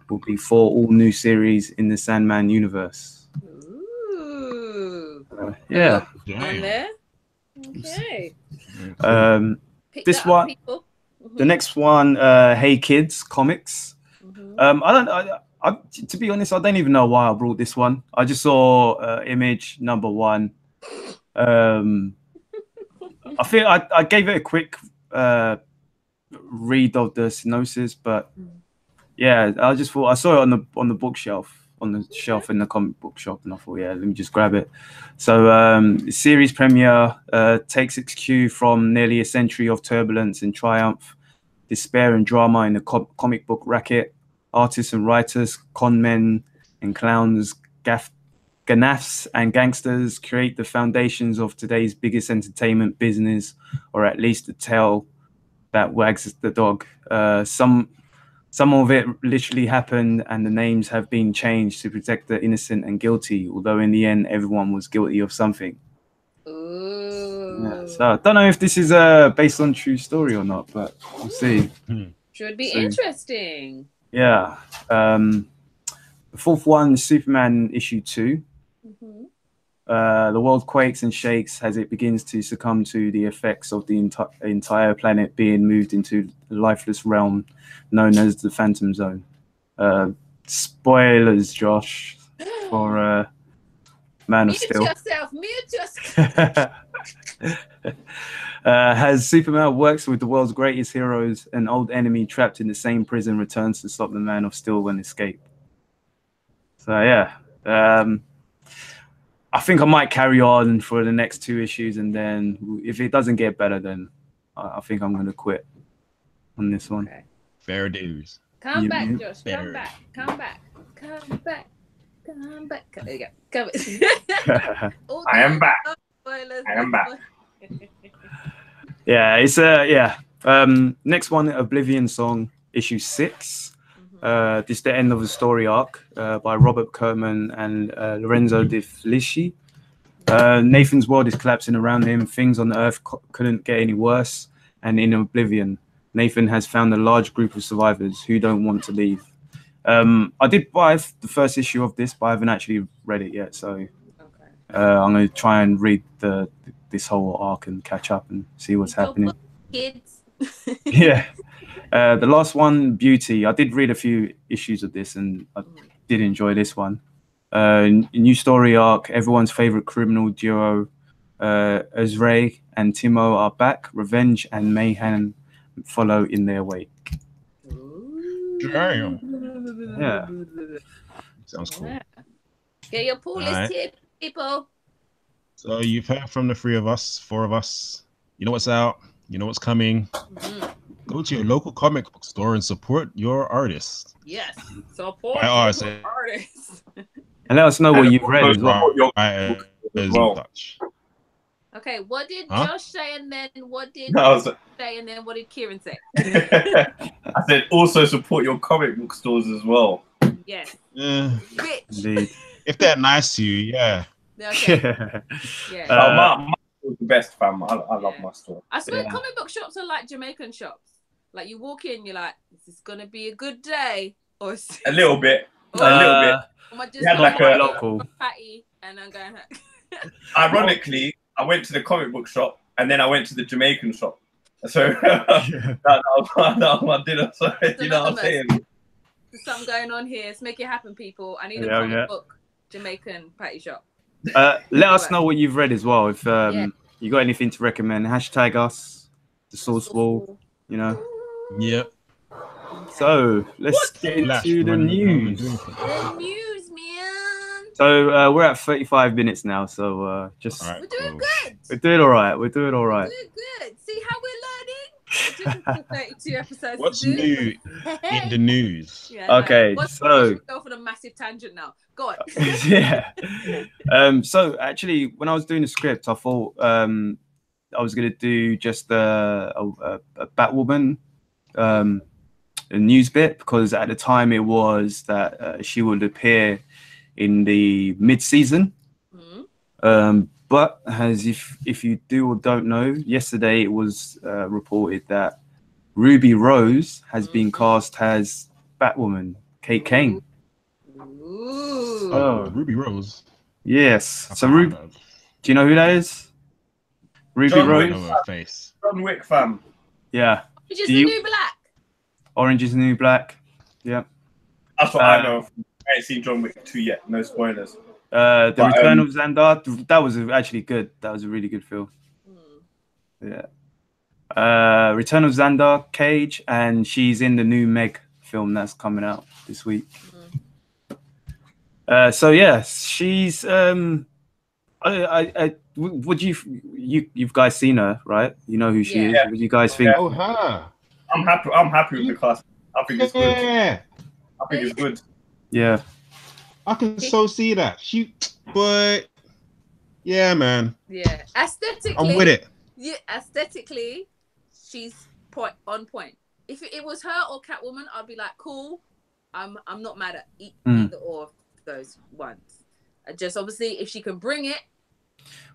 [SPEAKER 3] will be 4 all new series in the Sandman universe.
[SPEAKER 1] Ooh.
[SPEAKER 3] Yeah.
[SPEAKER 1] On there. Okay.
[SPEAKER 3] This one, the next one, Hey Kids Comics. To be honest, I don't even know why I brought this one. I just saw image number 1. I think I gave it a quick read of the synopsis, but yeah, I just thought I saw it on the bookshelf, on the shelf in the comic book shop, and I thought, yeah, let me just grab it. So series premiere takes its cue from nearly a century of turbulence and triumph, despair and drama in the comic book racket. Artists and writers, con men and clowns, gaffs and gangsters create the foundations of today's biggest entertainment business, or at least the tail that wags the dog. Some of it literally happened, and the names have been changed to protect the innocent and guilty, although in the end everyone was guilty of something.
[SPEAKER 1] Ooh.
[SPEAKER 3] Yeah, so I don't know if this is based on true story or not, but we'll see.
[SPEAKER 1] Should be interesting.
[SPEAKER 3] Yeah. The 4th one is Superman issue 2. The world quakes and shakes as it begins to succumb to the effects of the entire planet being moved into the lifeless realm known as the Phantom Zone. Spoilers, Josh, for Man of Steel.
[SPEAKER 1] Mute yourself.
[SPEAKER 3] As Superman works with the world's greatest heroes, an old enemy trapped in the same prison returns to stop the Man of Steel and escape. So yeah, I think I might carry on for the next 2 issues, and then if it doesn't get better, then I think I'm going to quit on this one.
[SPEAKER 1] Okay.
[SPEAKER 2] Fair dues.
[SPEAKER 1] Come back, Josh.
[SPEAKER 2] Fair.
[SPEAKER 1] Come back. There you go.
[SPEAKER 4] I am back.
[SPEAKER 1] Spoilers.
[SPEAKER 4] I am back.
[SPEAKER 3] Yeah, it's next one, Oblivion Song, issue 6. This is the end of the story arc by Robert Kirkman and Lorenzo De Felici. Nathan's world is collapsing around him. Things on the Earth couldn't get any worse. And in Oblivion, Nathan has found a large group of survivors who don't want to leave. I did buy the first issue of this, but I haven't actually read it yet. So I'm going to try and read this whole arc and catch up and see what's happening.
[SPEAKER 1] Kids.
[SPEAKER 3] Yeah. The last one, Beauty. I did read a few issues of this, and I did enjoy this one. New story arc. Everyone's favorite criminal duo, Ezra and Timo, are back. Revenge and mayhem follow in their wake.
[SPEAKER 2] Damn.
[SPEAKER 3] Yeah.
[SPEAKER 2] Sounds cool.
[SPEAKER 1] Get your pull list here, people.
[SPEAKER 2] So you've heard from the 4 of us. You know what's out. You know what's coming. Go to your local comic book store and support your artist.
[SPEAKER 1] Yes, support
[SPEAKER 2] your
[SPEAKER 1] artists.
[SPEAKER 3] And let us know what you've read as well.
[SPEAKER 1] Okay, what did Josh say, and then what did say, and then what did Kieran say?
[SPEAKER 4] I said also support your comic book stores as well.
[SPEAKER 1] Yes.
[SPEAKER 3] Indeed.
[SPEAKER 2] If they're nice to you, yeah.
[SPEAKER 1] Okay. Yeah.
[SPEAKER 4] My store's the best, fam. I love my store.
[SPEAKER 1] I swear comic book shops are like Jamaican shops. Like you walk in, you're like, is this gonna be a good day? Or
[SPEAKER 4] a little bit. A little bit.
[SPEAKER 1] Am I just
[SPEAKER 4] like a
[SPEAKER 3] local
[SPEAKER 1] patty and I'm going
[SPEAKER 4] Ironically, I went to the comic book shop and then I went to the Jamaican shop. So that was my dinner. So you know what I'm saying?
[SPEAKER 1] There's something going on here. Let's make it happen, people. I need a comic book Jamaican patty shop.
[SPEAKER 3] Let us know what you've read as well. If you got anything to recommend, hashtag us, the source wall, you know.
[SPEAKER 2] Yep.
[SPEAKER 3] So let's get into the news.
[SPEAKER 1] The news, man.
[SPEAKER 3] So we're at 35 minutes now. So just
[SPEAKER 1] we're doing good.
[SPEAKER 3] We're doing all right. We're doing all right.
[SPEAKER 1] We're doing good. See how we're learning? 32 episodes.
[SPEAKER 2] What's new in the news?
[SPEAKER 1] Yeah,
[SPEAKER 3] okay, so
[SPEAKER 1] go for the massive tangent now. Go on.
[SPEAKER 3] Yeah. So actually, when I was doing the script, I thought I was gonna do just a Batwoman news bit, because at the time it was that she would appear in the mid-season. But as if you do or don't know, yesterday it was reported that Ruby Rose has been cast as Batwoman, Kate Kane.
[SPEAKER 1] Ooh.
[SPEAKER 2] Oh, Ruby Rose.
[SPEAKER 3] Yes. So Ruby, do you know who that is? Ruby
[SPEAKER 4] John
[SPEAKER 3] Rose.
[SPEAKER 4] Wick.
[SPEAKER 2] I know her face.
[SPEAKER 4] John Wick, fam.
[SPEAKER 3] Yeah.
[SPEAKER 1] Which is the new black.
[SPEAKER 3] Orange is the New Black. Yeah.
[SPEAKER 4] That's what I know. I ain't seen John Wick 2 yet. No spoilers.
[SPEAKER 3] The Return of Xandar. That was actually good. That was a really good film. Yeah. Return of Xandar, Cage, and she's in the new Meg film that's coming out this week. So yeah, she's would you've guys seen her, right? You know who she is. What do you guys think?
[SPEAKER 2] Oh, her.
[SPEAKER 4] I'm happy with the cast. I think it's good.
[SPEAKER 2] Yeah.
[SPEAKER 4] I think it's good.
[SPEAKER 3] Yeah.
[SPEAKER 2] I can so see that. But yeah, man.
[SPEAKER 1] Yeah, aesthetically,
[SPEAKER 2] I'm with it.
[SPEAKER 1] Yeah, aesthetically, she's on point. If it was her or Catwoman, I'd be like, cool. I'm not mad at either or of those ones. Just obviously, if she can bring it.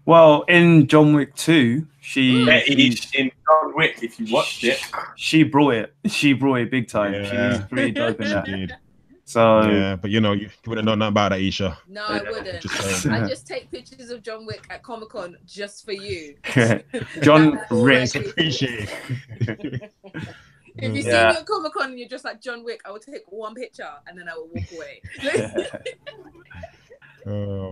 [SPEAKER 3] Well, in John Wick 2, in
[SPEAKER 4] John Wick, if you watched it,
[SPEAKER 3] she brought it. She brought it big time.
[SPEAKER 2] Yeah.
[SPEAKER 3] She's pretty dope in that.
[SPEAKER 2] Did.
[SPEAKER 3] So
[SPEAKER 2] yeah, but you wouldn't know nothing about that, Isha.
[SPEAKER 1] No, I wouldn't. I just take pictures of John Wick at Comic-Con just for you.
[SPEAKER 3] John Wick.
[SPEAKER 2] Appreciate it.
[SPEAKER 1] If you see me at Comic-Con and you're just like John Wick, I will take one picture and then I will walk away.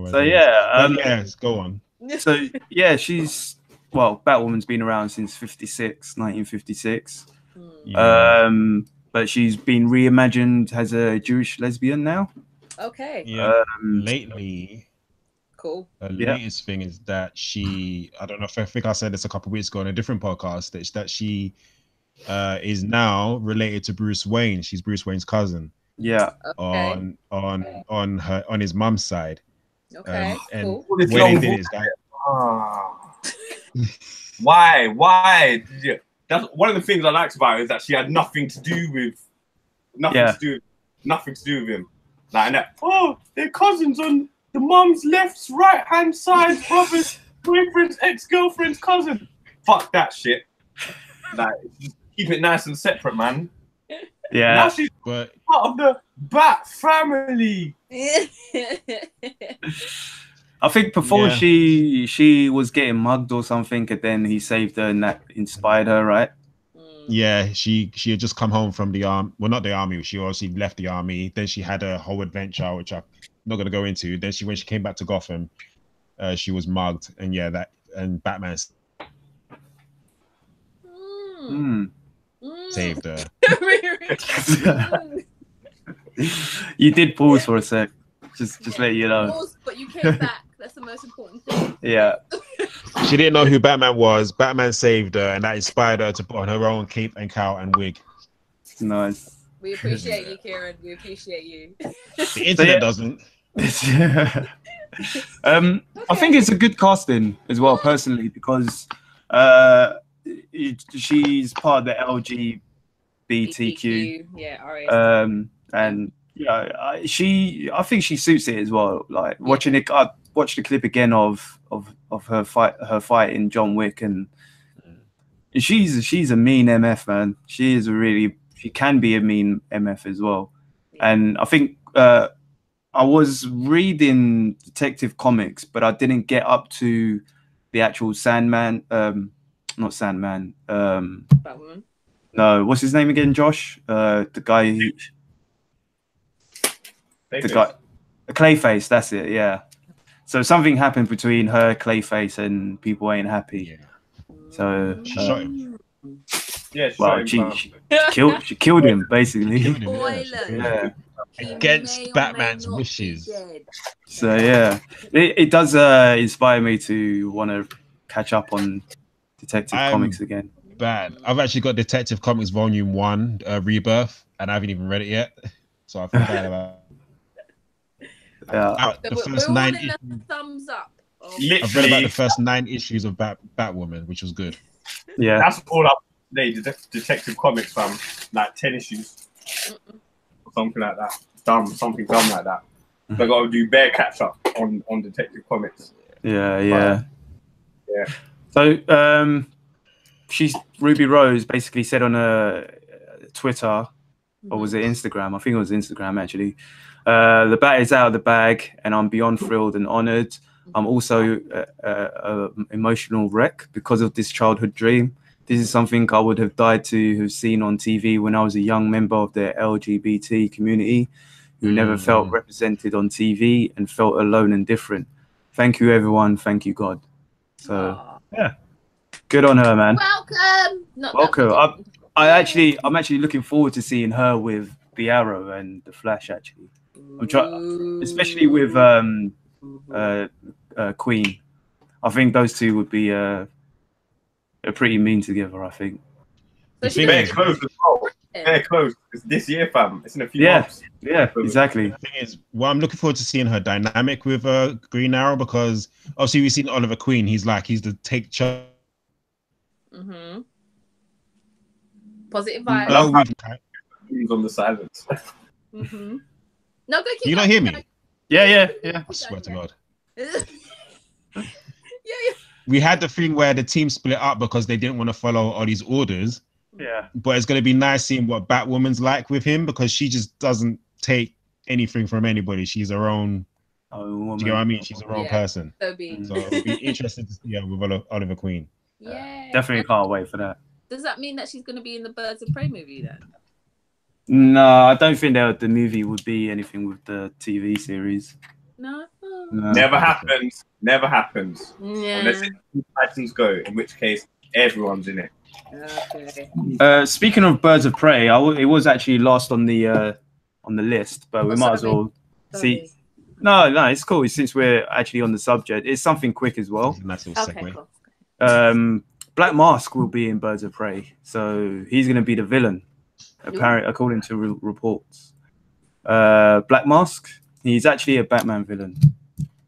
[SPEAKER 3] So yeah,
[SPEAKER 2] yes, go on.
[SPEAKER 3] So yeah, Batwoman's been around since 1956.
[SPEAKER 2] Yeah.
[SPEAKER 3] But she's been reimagined as a Jewish lesbian now.
[SPEAKER 1] Okay.
[SPEAKER 2] Yeah. Lately,
[SPEAKER 1] cool.
[SPEAKER 2] The latest thing is that I don't know if I think I said this a couple of weeks ago on a different podcast, that she is now related to Bruce Wayne. She's Bruce Wayne's cousin.
[SPEAKER 3] Yeah.
[SPEAKER 1] Okay.
[SPEAKER 2] On his mum's side.
[SPEAKER 1] Okay.
[SPEAKER 2] And
[SPEAKER 1] cool.
[SPEAKER 2] what they did is that.
[SPEAKER 4] Why? That's one of the things I liked about it, is that she had nothing to do with him. Like that. Oh, they're cousins on the mum's left, right hand side, brother's boyfriend's ex-girlfriend's cousin. Fuck that shit. Like, just keep it nice and separate, man.
[SPEAKER 3] Yeah.
[SPEAKER 4] Now she's part of the Bat family.
[SPEAKER 3] I think before she was getting mugged or something, and then he saved her, and that inspired her, right?
[SPEAKER 2] Yeah, she had just come home from the army. Well, not the army. She obviously left the army. Then she had a whole adventure, which I'm not going to go into. Then when she came back to Gotham, she was mugged, and and Batman saved her.
[SPEAKER 3] You did pause for a sec. Just let you know.
[SPEAKER 1] Pause, but you came back. That's the most important thing.
[SPEAKER 3] Yeah.
[SPEAKER 2] She didn't know who Batman was. Batman saved her, and that inspired her to put on her own cape and cowl and wig.
[SPEAKER 3] Nice.
[SPEAKER 1] We appreciate you, Kieran. We appreciate you.
[SPEAKER 2] The internet doesn't.
[SPEAKER 3] I think it's a good casting as well, personally, because she's part of the LGBTQ. And I think she suits it as well. Like watching it, I watched the clip again of her fight in John Wick, and she's a mean MF, man. She can be a mean MF as well. And I think I was reading Detective Comics, but I didn't get up to the actual Sandman. Not Sandman.
[SPEAKER 1] Batwoman.
[SPEAKER 3] No, what's his name again? Josh, the guy. Clayface, that's it, yeah. So something happened between her, Clayface, and people ain't happy. Yeah. So
[SPEAKER 2] she shot him.
[SPEAKER 4] Yeah,
[SPEAKER 3] she killed him, basically.
[SPEAKER 1] Yeah.
[SPEAKER 2] Against Batman's wishes.
[SPEAKER 3] So yeah, it does inspire me to want to catch up on Detective Comics again.
[SPEAKER 2] Bad. I've actually got Detective Comics Volume 1, Rebirth, and I haven't even read it yet. So I feel bad about it.
[SPEAKER 3] Yeah.
[SPEAKER 2] The first 9 issues.
[SPEAKER 1] Thumbs up.
[SPEAKER 2] I've read about the first 9 issues of Batwoman, which was good.
[SPEAKER 3] Yeah,
[SPEAKER 4] that's all up. Detective Comics, fam. Like 10 issues. something like that. Something dumb like that. So I got to do bare catch up on Detective Comics.
[SPEAKER 3] Yeah. So she's Ruby Rose basically said on a Twitter, or was it Instagram? I think it was Instagram actually. The bat is out of the bag, and I'm beyond thrilled and honored. I'm also an emotional wreck because of this childhood dream. This is something I would have died to have seen on TV when I was a young member of the LGBT community who never felt represented on TV and felt alone and different. Thank you, everyone. Thank you, God. So, yeah, good on her, man.
[SPEAKER 1] Welcome.
[SPEAKER 3] Welcome. I'm actually looking forward to seeing her with the Arrow and the Flash. Actually, I'm trying, especially with Queen. I think those two would be pretty mean together. I think.
[SPEAKER 1] So
[SPEAKER 4] Very close as well. Very close. It's this year, fam. It's in a few months.
[SPEAKER 3] Yeah, exactly.
[SPEAKER 2] The thing is, well, I'm looking forward to seeing her dynamic with Green Arrow, because obviously we've seen Oliver Queen. He's the take charge.
[SPEAKER 1] Positive vibes.
[SPEAKER 4] On the silence.
[SPEAKER 1] No, go keep.
[SPEAKER 2] You don't hear me?
[SPEAKER 3] Yeah.
[SPEAKER 2] I swear to God.
[SPEAKER 1] Yeah.
[SPEAKER 2] We had the thing where the team split up because they didn't want to follow all these orders.
[SPEAKER 3] Yeah.
[SPEAKER 2] But it's going to be nice seeing what Batwoman's like with him, because she just doesn't take anything from anybody. She's her own. Do you know what I mean? She's her own person. So it'll be interesting to see her with Oliver Queen.
[SPEAKER 1] Yeah.
[SPEAKER 3] Definitely can't wait for that.
[SPEAKER 1] Does that mean that she's going to be in the Birds of Prey movie then?
[SPEAKER 3] No, I don't think that the movie would be anything with the TV series.
[SPEAKER 1] No.
[SPEAKER 4] Never happens. Never happens.
[SPEAKER 1] Yeah.
[SPEAKER 4] Unless Titans go, in which case everyone's in it.
[SPEAKER 1] Okay.
[SPEAKER 3] Speaking of Birds of Prey, it was actually last on the list, but we might as well see. No, it's cool. Since we're actually on the subject, it's something quick as well.
[SPEAKER 1] Okay, cool.
[SPEAKER 3] Black Mask will be in Birds of Prey, so he's going to be the villain, apparently, according to reports. Black Mask, he's actually a Batman villain.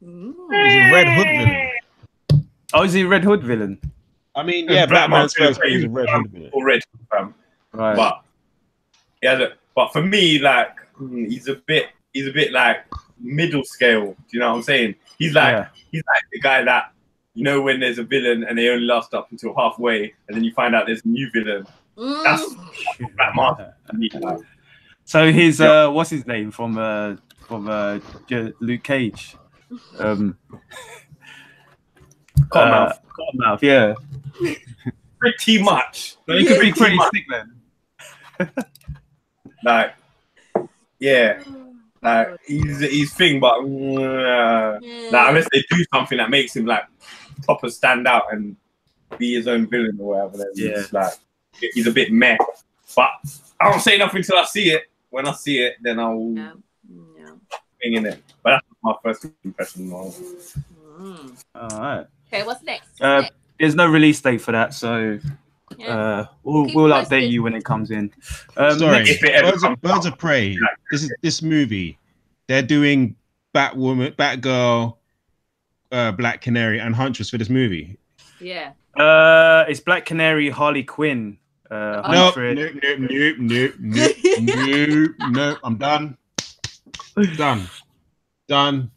[SPEAKER 2] He's a Red Hood villain.
[SPEAKER 3] Oh, is he a Red Hood villain?
[SPEAKER 2] I mean, yeah, Batman's first is a Red Hood villain.
[SPEAKER 4] Right. But for me, like, he's a bit like middle scale. Do you know what I'm saying? He's like the guy that, you know, when there's a villain and they only last up until halfway, and then you find out there's a new villain. That's Black Mask.
[SPEAKER 3] So his what's his name from Luke Cage? Cottonmouth, yeah.
[SPEAKER 4] Pretty much.
[SPEAKER 3] But he could be pretty sick then.
[SPEAKER 4] Like, yeah. Like, he's thing, but like, unless they do something that makes him like proper stand out and be his own villain or whatever, then it's like he's a bit meh. But I don't say nothing till I see it. When I see it, then I'll thing in it. But that's my first impression.
[SPEAKER 3] All right.
[SPEAKER 1] Okay, what's next?
[SPEAKER 3] There's no release date for that, so we'll update you when it comes in.
[SPEAKER 2] Sorry, Birds of Prey. This movie. They're doing Batwoman, Batgirl, Black Canary, and Huntress for this movie.
[SPEAKER 1] Yeah.
[SPEAKER 3] It's Black Canary, Harley Quinn.
[SPEAKER 2] Nope. I'm done. Done.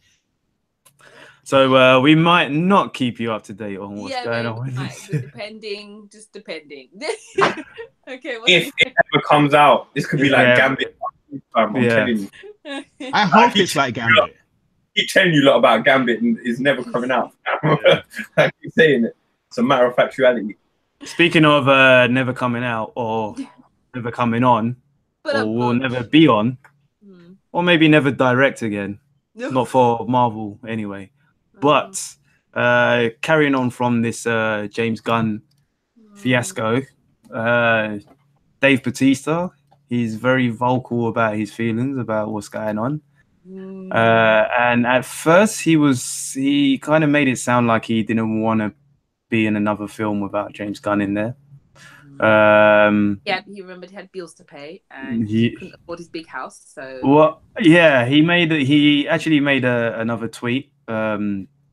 [SPEAKER 3] So we might not keep you up to date on what's going on with this.
[SPEAKER 1] Depending. Okay.
[SPEAKER 4] If it ever comes out, this could be like Gambit. I'm telling you.
[SPEAKER 2] I hope it's like Gambit.
[SPEAKER 4] I keep telling you a lot about Gambit, and it's never coming out. I keep saying it. It's a matter of factuality.
[SPEAKER 3] Speaking of never coming out or never coming on, or will never be on, or maybe never direct again. Not for Marvel anyway. But carrying on from this James Gunn fiasco, Dave Bautista, he's very vocal about his feelings about what's going on. And at first he kind of made it sound like he didn't want to be in another film without James Gunn in there.
[SPEAKER 1] He remembered he had bills to pay and he couldn't afford his big house. So he actually made another tweet,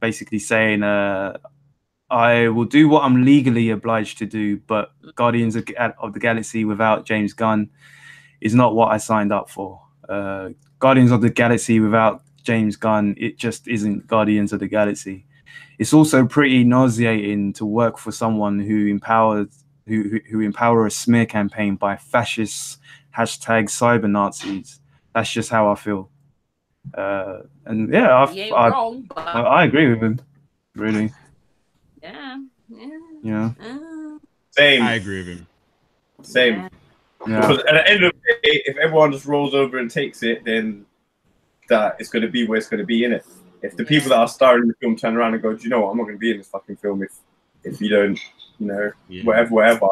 [SPEAKER 1] basically saying, "I will do what I'm legally obliged to do, but Guardians of the Galaxy without James Gunn
[SPEAKER 3] is not what I signed up for. Guardians of the Galaxy without James Gunn, it just isn't Guardians of the Galaxy. It's also pretty nauseating to work for someone who empower a smear campaign by fascists, #cyber Nazis. That's just how I feel. And yeah,
[SPEAKER 1] You ain't wrong, but
[SPEAKER 3] I agree with him. Really.
[SPEAKER 1] Yeah.
[SPEAKER 4] Same.
[SPEAKER 2] I agree with him.
[SPEAKER 4] Same.
[SPEAKER 3] Yeah.
[SPEAKER 4] Because at the end of the day, if everyone just rolls over and takes it, then that it's going to be where it's going to be, innit? If the people that are starring in the film turn around and go, do you know what, I'm not going to be in this fucking film if you don't, you know, whatever.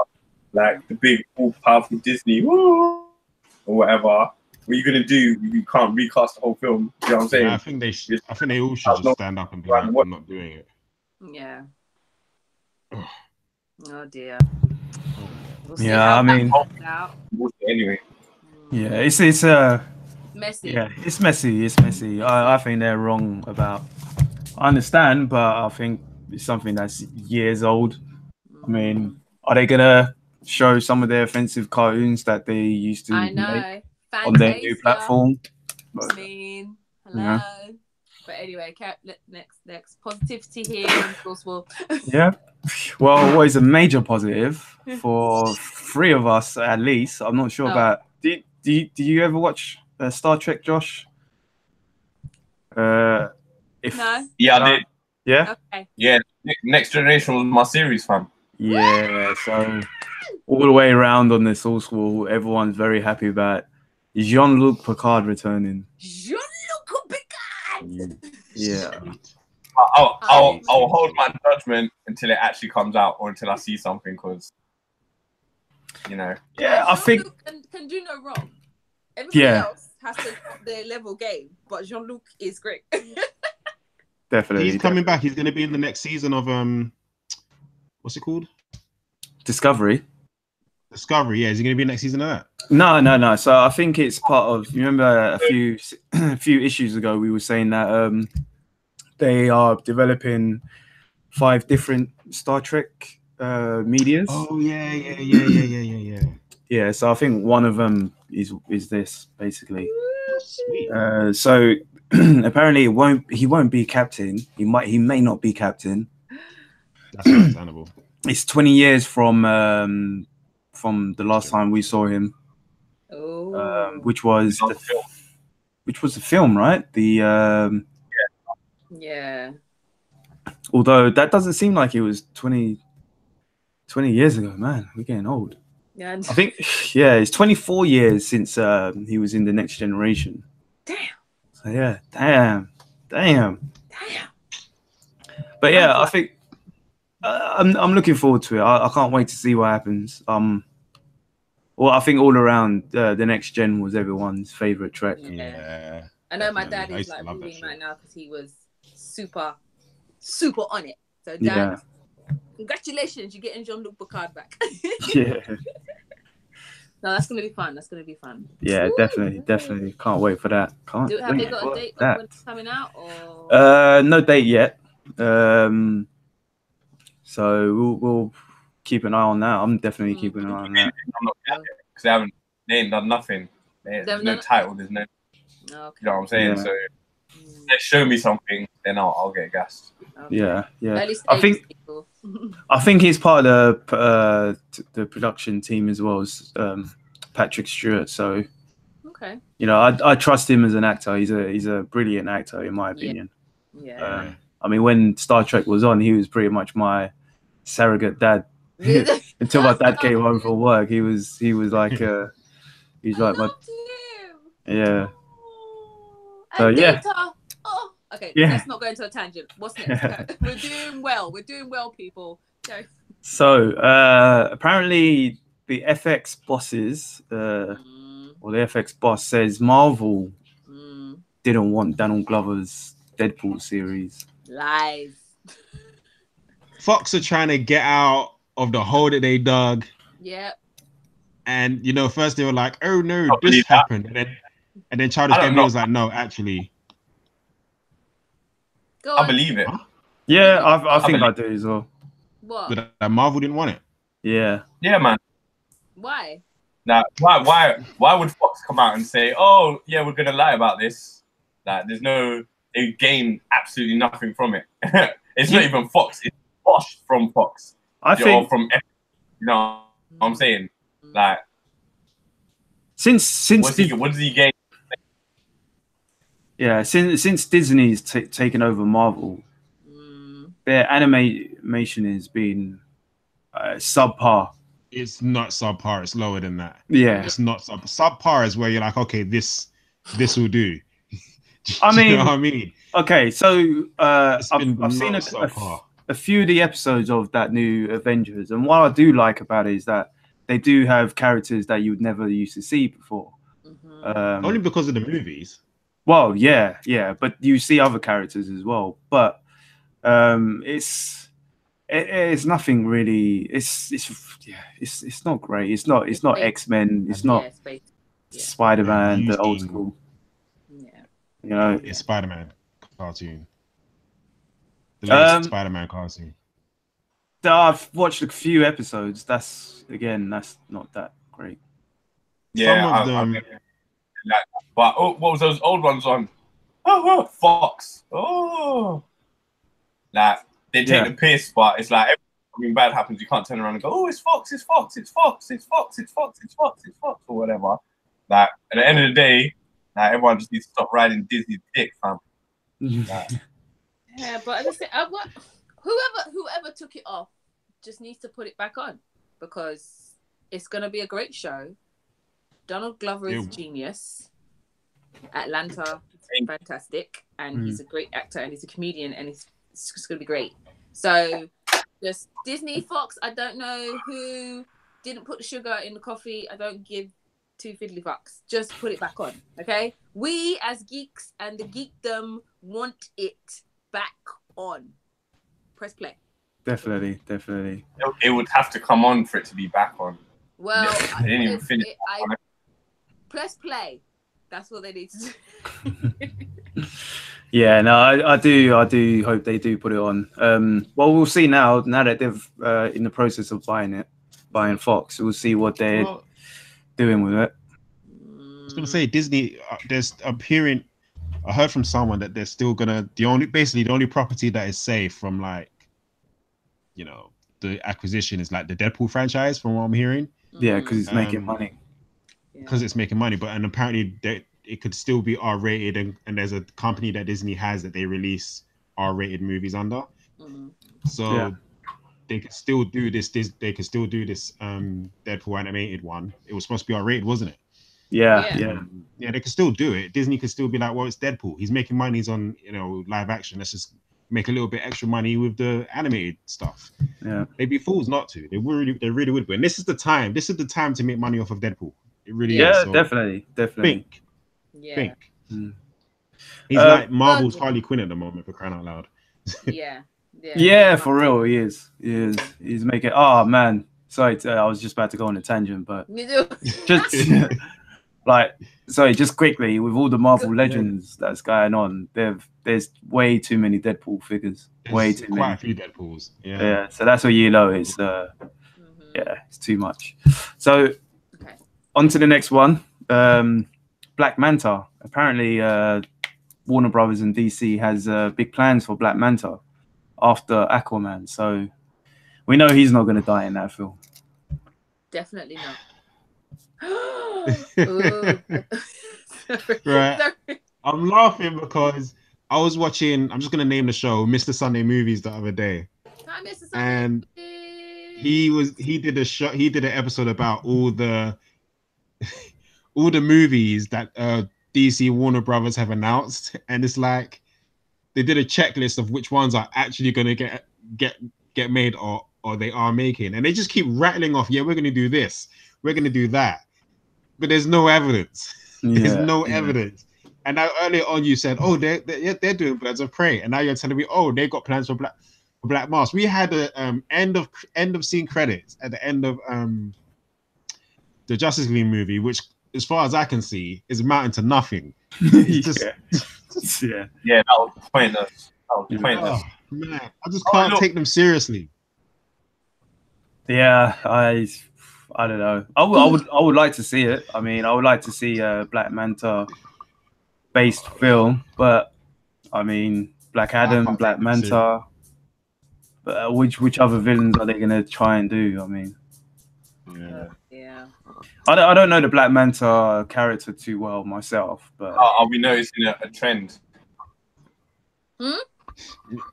[SPEAKER 4] Like the big, all-powerful Disney, woo, or whatever. What are you going to do? You can't recast the whole film. You know what I'm saying?
[SPEAKER 2] Yeah, I think they all should just stand up and be like, I'm not doing it.
[SPEAKER 1] Yeah. Oh dear.
[SPEAKER 3] We'll I mean,
[SPEAKER 4] anyway.
[SPEAKER 3] Yeah, it's
[SPEAKER 1] messy.
[SPEAKER 3] Yeah, it's messy. It's messy. I think they're wrong about. I understand, but I think it's something that's years old. I mean, are they gonna show some of their offensive cartoons that they used to make on their new platform?
[SPEAKER 1] I mean, hello. Yeah. But anyway, next positivity here.
[SPEAKER 3] Yeah. Well, what is a major positive for 3 of us at least? I'm not sure about. Do you ever watch Star Trek, Josh?
[SPEAKER 1] No.
[SPEAKER 4] Yeah, I did.
[SPEAKER 3] Yeah.
[SPEAKER 1] Okay.
[SPEAKER 4] Yeah. Next Generation was my series, fam.
[SPEAKER 3] Yeah. So all the way around on this school, everyone's very happy about Jean-Luc Picard returning.
[SPEAKER 1] Jean-Luc Picard.
[SPEAKER 3] Yeah.
[SPEAKER 4] I'll hold my judgment until it actually comes out or until I see something, because you know.
[SPEAKER 3] Yeah, I think
[SPEAKER 1] can do no wrong. Everybody else has to up their level game, but Jean-Luc is great.
[SPEAKER 3] Definitely.
[SPEAKER 2] He's coming back. He's going to be in the next season of what's it called?
[SPEAKER 3] Discovery.
[SPEAKER 2] Yeah, is he going to be next season of that?
[SPEAKER 3] No. So I think it's part of. You remember a few issues ago we were saying that they are developing 5 different Star Trek medias.
[SPEAKER 2] Oh yeah.
[SPEAKER 3] Yeah, so I think one of them is this basically.
[SPEAKER 2] Sweet.
[SPEAKER 3] So apparently he won't be captain. He may not be captain.
[SPEAKER 2] That's understandable.
[SPEAKER 3] It's 20 years from the last time we saw him.
[SPEAKER 1] Oh.
[SPEAKER 3] Which was the film, right?
[SPEAKER 1] Yeah.
[SPEAKER 3] Although that doesn't seem like it was 20 years ago, man. We're getting old.
[SPEAKER 1] Yeah.
[SPEAKER 3] I think, it's 24 years since he was in the Next Generation.
[SPEAKER 1] Damn.
[SPEAKER 3] So yeah, damn. But yeah, I think I'm looking forward to it. I can't wait to see what happens. Well, I think all around the Next Gen was everyone's favorite Trek.
[SPEAKER 1] Yeah. I know my dad is like reading right now because he was super on it. So dad, congratulations, you're getting Jean-Luc Picard back.
[SPEAKER 3] Yeah.
[SPEAKER 1] No, that's gonna be fun.
[SPEAKER 3] Yeah, definitely. Can't wait for that.
[SPEAKER 1] Have they got a date when it's coming out? Or
[SPEAKER 3] no date yet. So we'll keep an eye on that. I'm definitely keeping an eye on that.
[SPEAKER 4] Because they ain't done nothing. There's no title. There's no.
[SPEAKER 1] Okay.
[SPEAKER 4] You know what I'm saying?
[SPEAKER 3] Yeah.
[SPEAKER 4] So they show me something, then I'll get gassed.
[SPEAKER 1] Okay.
[SPEAKER 3] Yeah.
[SPEAKER 1] At least
[SPEAKER 3] I think he's part of the production team as well as Patrick Stewart. So
[SPEAKER 1] okay.
[SPEAKER 3] You know, I trust him as an actor. He's a brilliant actor in my opinion.
[SPEAKER 1] Yeah.
[SPEAKER 3] I mean, when Star Trek was on, he was pretty much my surrogate dad. Until my dad came home from work, he was like he's like my yeah. So
[SPEAKER 1] okay. Let's not go into a tangent. What's next? We're doing well, people. Go.
[SPEAKER 3] So apparently the FX bosses or the FX boss says Marvel didn't want Donald Glover's Deadpool series.
[SPEAKER 1] Lies.
[SPEAKER 2] Fox are trying to get out of the hole that they dug.
[SPEAKER 1] Yep.
[SPEAKER 2] And you know, first they were like, "Oh no, this happened," and then Childish Gambino was like, "No, actually."
[SPEAKER 1] Go on.
[SPEAKER 4] I believe it.
[SPEAKER 3] Yeah, I think I do as well.
[SPEAKER 1] What?
[SPEAKER 2] That Marvel didn't want it.
[SPEAKER 3] Yeah.
[SPEAKER 4] Yeah, man.
[SPEAKER 1] Why?
[SPEAKER 4] Now, why would Fox come out and say, "Oh, yeah, we're gonna lie about this"? Like, they gain absolutely nothing from it. It's not even Fox; it's Bosch from Fox.
[SPEAKER 3] I think
[SPEAKER 4] from, you know, what I'm saying, like,
[SPEAKER 3] since
[SPEAKER 4] what does he gain?
[SPEAKER 3] Yeah, since Disney's taken over Marvel, their animation has been subpar.
[SPEAKER 2] It's not subpar. It's lower than that.
[SPEAKER 3] Yeah,
[SPEAKER 2] it's not subpar. Is where you're like, okay, this will do.
[SPEAKER 3] I mean,
[SPEAKER 2] you know what I mean?
[SPEAKER 3] Okay, so I've seen a few of the episodes of that new Avengers, and what I do like about it is that they do have characters that you would never used to see before.
[SPEAKER 2] Only because of the movies.
[SPEAKER 3] Well, yeah, but you see other characters as well. But it's nothing really. It's not great. It's not X-Men. It's not Spider-Man, the old school.
[SPEAKER 1] Yeah,
[SPEAKER 3] you know,
[SPEAKER 2] it's Spider-Man cartoon. The latest Spider-Man cartoon.
[SPEAKER 3] I've watched a few episodes. That's not that great.
[SPEAKER 4] Yeah,
[SPEAKER 2] some of them.
[SPEAKER 4] But what was those old ones on? Oh, Fox. Oh, like they take the piss, but it's like everything bad happens. You can't turn around and go, "Oh, it's Fox, it's Fox, it's Fox, it's Fox, it's Fox, it's Fox, it's Fox," or whatever. Like at the end of the day, like everyone just needs to stop riding Disney's dick, fam.
[SPEAKER 1] Yeah, but as I say, whoever took it off just needs to put it back on because it's gonna be a great show. Donald Glover is genius. Atlanta, fantastic, and he's a great actor and he's a comedian and it's just gonna be great. So, just Disney, Fox. I don't know who didn't put the sugar in the coffee. I don't give two fiddly fucks. Just put it back on, okay? We as geeks and the geekdom want it back on. Press play.
[SPEAKER 3] Definitely.
[SPEAKER 4] It would have to come on for it to be back on.
[SPEAKER 1] Well,
[SPEAKER 4] I didn't even finish.
[SPEAKER 1] Press play. That's what they need to do.
[SPEAKER 3] Yeah, no, I do hope they do put it on. Well, we'll see now that they've in the process of buying Fox. We'll see what they're doing with it.
[SPEAKER 2] I was gonna say Disney. I heard from someone that they're still gonna the only property that is safe from the acquisition is like the Deadpool franchise. From what I'm hearing.
[SPEAKER 3] Yeah, because it's making money.
[SPEAKER 2] Because it's making money, and apparently it could still be R-rated, and there's a company that Disney has that they release R-rated movies under. So they could still do this. They could still do this Deadpool animated one. It was supposed to be R-rated, wasn't it?
[SPEAKER 3] Yeah.
[SPEAKER 2] They could still do it. Disney could still be like, well, it's Deadpool. He's making money. He's on live action. Let's just make a little bit extra money with the animated stuff.
[SPEAKER 3] Yeah,
[SPEAKER 2] they'd be fools not to. They really would. And this is the time. This is the time to make money off of Deadpool. It really is.
[SPEAKER 3] Yeah, so definitely.
[SPEAKER 2] Think. He's like Marvel's Harley Quinn at the moment, for crying out loud.
[SPEAKER 3] Yeah, for real, he is. He's making. Oh man, sorry, I was just about to go on a tangent, but just just quickly with all the Marvel Legends that's going on, there's way too many Deadpool figures. Way too many.
[SPEAKER 2] Quite a few Deadpools.
[SPEAKER 3] Yeah. So that's what you know is. It's too much. So. On to the next one, Black Manta. Apparently, Warner Brothers and DC has big plans for Black Manta after Aquaman. So we know he's not going to die in that film.
[SPEAKER 1] Definitely not.
[SPEAKER 2] Right. Sorry. I'm laughing because I was watching. I'm just going to name the show, Mr. Sunday Movies, the other day.
[SPEAKER 1] Hi, Mr. Sunday.
[SPEAKER 2] And he did a show. He did an episode about all the movies that DC Warner Brothers have announced, and it's like they did a checklist of which ones are actually going to get made or they are making, and they just keep rattling off. Yeah, we're going to do this, we're going to do that, but there's no evidence. There's no evidence. And now earlier on you said, oh, they're doing Birds of Prey, and now you're telling me, oh, they got plans for Black Mask. We had a end of scene credits at the end of the Justice League movie, which, as far as I can see, is amounting to nothing. It's just,
[SPEAKER 4] that was pointless. Oh, man,
[SPEAKER 2] I just can't take them seriously.
[SPEAKER 3] Yeah, I I don't know. I would like to see it. I mean, I would like to see a Black Manta based film, but I mean, Black Adam, Black Manta. But which other villains are they gonna try and do? I mean,
[SPEAKER 1] yeah.
[SPEAKER 3] I don't know the Black Manta character too well myself, but
[SPEAKER 4] Are we noticing a trend?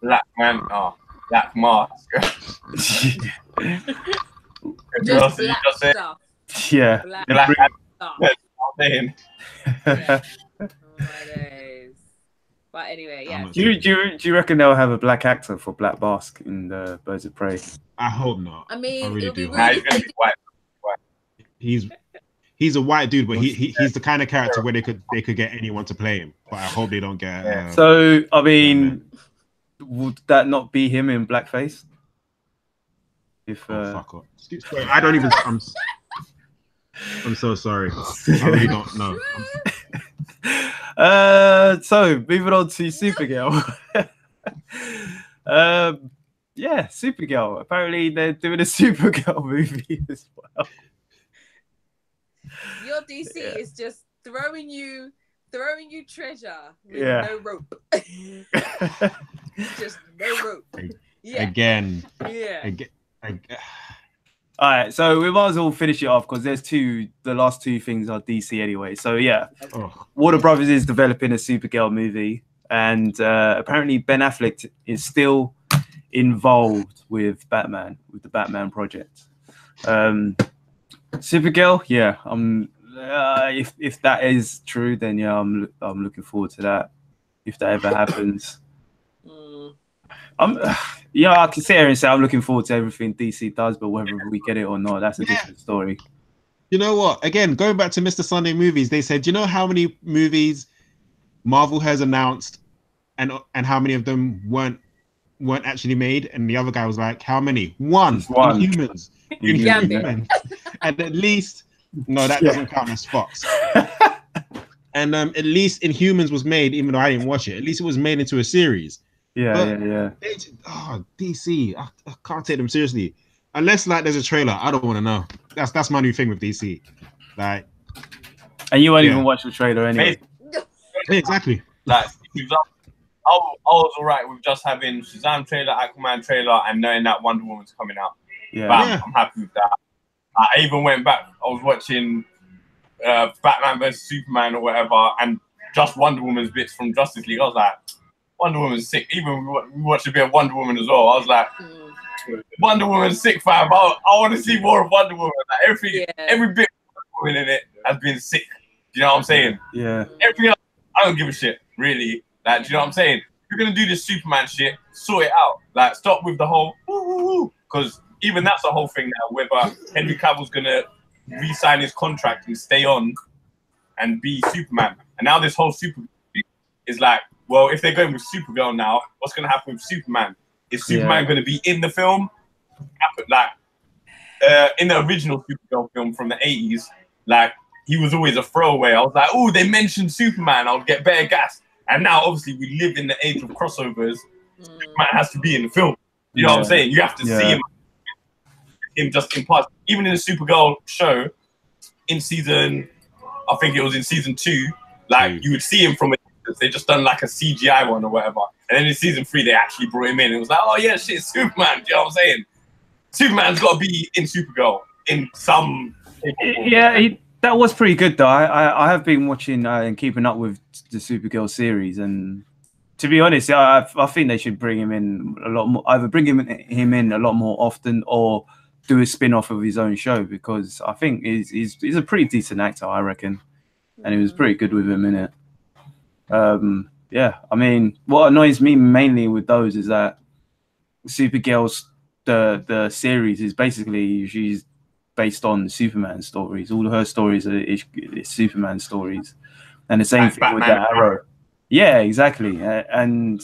[SPEAKER 4] Black Manta, Black Mask.
[SPEAKER 1] Just black stuff.
[SPEAKER 3] Yeah,
[SPEAKER 1] Black stuff.
[SPEAKER 4] Saying.
[SPEAKER 1] Yeah. Oh my days. But anyway, yeah.
[SPEAKER 3] Do you reckon they'll have a black actor for Black Mask in the Birds of Prey?
[SPEAKER 2] I hope not.
[SPEAKER 1] I mean,
[SPEAKER 2] I really
[SPEAKER 1] it'll be
[SPEAKER 2] do.
[SPEAKER 1] really
[SPEAKER 4] He's gonna be white.
[SPEAKER 2] He's a white dude, but he's the kind of character where they could get anyone to play him. But I hope they don't get.
[SPEAKER 3] So I mean, would that not be him in blackface? If
[SPEAKER 2] fuck off. I don't even. I'm so sorry. I really don't know.
[SPEAKER 3] So moving on to Supergirl. Yeah, Supergirl. Apparently they're doing a Supergirl movie as well.
[SPEAKER 1] Your DC is just throwing you treasure with no rope. Just no rope. Yeah.
[SPEAKER 2] Again.
[SPEAKER 1] Yeah.
[SPEAKER 2] Again.
[SPEAKER 3] All right, so we might as well finish it off because the last two things are DC anyway. So yeah, Warner Brothers is developing a Supergirl movie, and apparently Ben Affleck is still involved with Batman, with the Batman project. Supergirl, yeah, if that is true, then yeah, I'm looking forward to that. If that ever happens. I can sit here and say I'm looking forward to everything DC does, but whether we get it or not, that's a different story.
[SPEAKER 2] You know what? Again, going back to Mr. Sunday Movies, they said, you know how many movies Marvel has announced, and how many of them weren't actually made? And the other guy was like, how many? One. Inhumans. Inhumans. And at least, no, that doesn't count as Fox. And at least Inhumans was made, even though I didn't watch it. At least it was made into a series.
[SPEAKER 3] Yeah.
[SPEAKER 2] DC, I can't take them seriously unless like there's a trailer. I don't want to know. That's my new thing with DC. Like,
[SPEAKER 3] and you won't even watch the trailer anyway.
[SPEAKER 2] Exactly.
[SPEAKER 4] Like, I was alright with just having Shazam trailer, Aquaman trailer, and knowing that Wonder Woman's coming out. I'm happy with that. I even went back. I was watching Batman vs Superman or whatever, and just Wonder Woman's bits from Justice League. I was like, Wonder Woman's sick. Even we watched a bit of Wonder Woman as well. I was like, Wonder Woman's sick, fam. I want to see more of Wonder Woman. Like, every bit of Wonder Woman in it has been sick. Do you know what I'm saying?
[SPEAKER 3] Yeah.
[SPEAKER 4] Everything else, I don't give a shit, really. Like, do you know what I'm saying? If you're gonna do this Superman shit, sort it out. Like, stop with the whole woo, because even that's a whole thing now. Whether Henry Cavill's gonna re-sign his contract and stay on and be Superman, and now this whole Superman thing is like, well, if they're going with Supergirl now, what's going to happen with Superman? Is Superman going to be in the film? Like, in the original Supergirl film from the 80s, like, he was always a throwaway. I was like, oh, they mentioned Superman. I'll get better gas. And now, obviously, we live in the age of crossovers. Superman has to be in the film. You know what I'm saying? You have to see him just in parts. Even in the Supergirl show, in season, I think it was in season 2, like, you would see him from a they just done like a CGI one or whatever. And then in season 3, they actually brought him in. It was like, oh yeah, shit, Superman. Do you know what I'm saying? Superman's got to be in Supergirl in some.
[SPEAKER 3] That was pretty good though. I have been watching and keeping up with the Supergirl series, and to be honest, I think they should bring him in a lot more. Either bring him in a lot more often, or do a spin-off of his own show, because I think he's a pretty decent actor, I reckon, and he was pretty good with him in it. I mean, what annoys me mainly with those is that Supergirl's the series is basically she's based on Superman stories. All of her stories are Superman stories, and the same thing with the Arrow. Yeah, exactly. And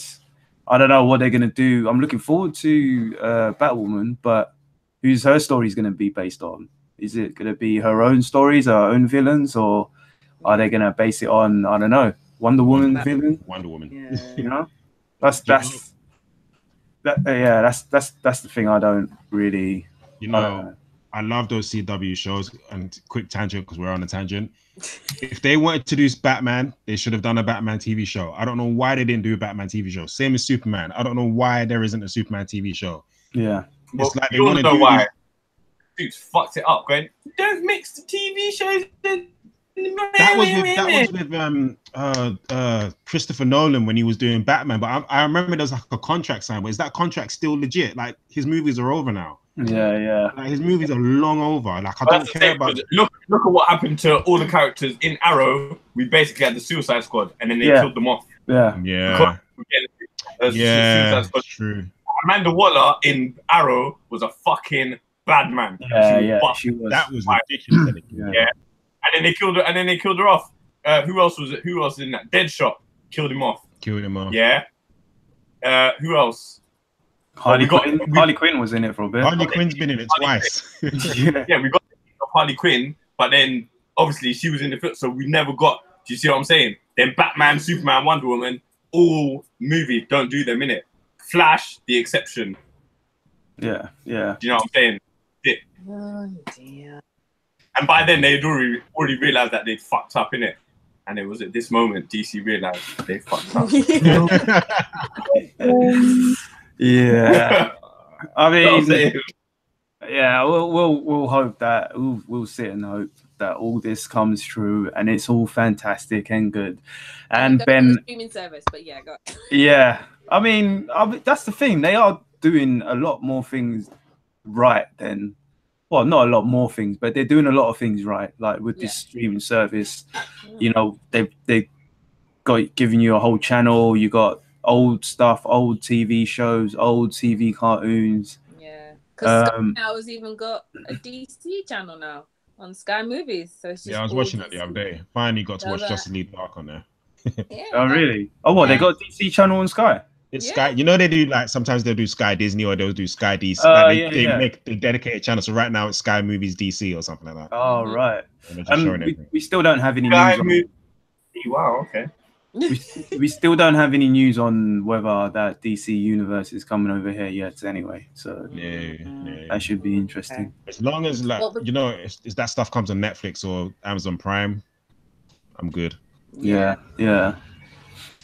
[SPEAKER 3] I don't know what they're gonna do. I'm looking forward to Batwoman, but who's her stories gonna be based on? Is it gonna be her own stories, her own villains, or are they gonna base it on, I don't know, Wonder Woman villain?
[SPEAKER 2] Wonder Woman.
[SPEAKER 1] Yeah.
[SPEAKER 3] You know, that's the thing I don't really.
[SPEAKER 2] You know, I love those CW shows. And quick tangent because we're on a tangent. If they wanted to do Batman, they should have done a Batman TV show. I don't know why they didn't do a Batman TV show. Same as Superman. I don't know why there isn't a Superman TV show.
[SPEAKER 3] Yeah,
[SPEAKER 2] it's like they
[SPEAKER 4] you
[SPEAKER 2] want to
[SPEAKER 4] know
[SPEAKER 2] do
[SPEAKER 4] why. Dudes fucked it up. Going, don't mix the TV shows.
[SPEAKER 2] That was with Christopher Nolan when he was doing Batman. But I remember there was like a contract signed. But is that contract still legit? Like his movies are over now.
[SPEAKER 3] Yeah.
[SPEAKER 2] Like his movies are long over. Like I don't care about.
[SPEAKER 4] Look at what happened to all the characters in Arrow. We basically had the Suicide Squad, and then they killed them off.
[SPEAKER 2] Yeah.
[SPEAKER 4] Suicide Squad.
[SPEAKER 2] True.
[SPEAKER 4] Amanda Waller in Arrow was a fucking bad man.
[SPEAKER 3] She was.
[SPEAKER 2] That was ridiculous.
[SPEAKER 4] Yeah. And then they killed her off. Who else was it? Who else in that? Deadshot killed him off. Yeah. Who else?
[SPEAKER 3] Harley Quinn was in it for a bit.
[SPEAKER 2] Harley Quinn's been in it twice.
[SPEAKER 4] Yeah, we got Harley Quinn, but then obviously she was in the film, so we never got. Do you see what I'm saying? Then Batman, Superman, Wonder Woman, all movies don't do them in it. Flash, the exception.
[SPEAKER 3] Yeah.
[SPEAKER 4] Do you know what I'm saying? Yeah.
[SPEAKER 1] Oh dear.
[SPEAKER 4] And by then they'd already realized that they'd fucked up in it. And it was at this moment DC realized they fucked up.
[SPEAKER 3] Yeah. I mean, yeah, we'll hope that we'll sit and hope that all this comes true and it's all fantastic and good. And Ben,
[SPEAKER 1] streaming service, but yeah, go.
[SPEAKER 3] Yeah, I mean that's the thing. They are doing a lot more things right than. Well, not a lot more things, but they're doing a lot of things right. Like with this streaming service, you know, they got giving you a whole channel. You got old stuff, old TV shows, old TV cartoons.
[SPEAKER 1] Yeah, because Sky Now's even got a DC channel now on Sky Movies. So it's just
[SPEAKER 2] I was watching that the other day. Finally got to watch Justice League Dark on there.
[SPEAKER 3] Oh really? Oh, what they got a DC channel on Sky?
[SPEAKER 2] It's Sky. You know they do like sometimes they'll do Sky Disney or they'll do Sky DC. They make the dedicated channel. So right now it's Sky Movies DC or something like that.
[SPEAKER 3] Oh right. We still don't have any news.
[SPEAKER 4] Wow. Okay.
[SPEAKER 3] we still don't have any news on whether that DC universe is coming over here yet. Anyway, so that should be interesting.
[SPEAKER 2] As long as if that stuff comes on Netflix or Amazon Prime, I'm good.
[SPEAKER 3] Yeah.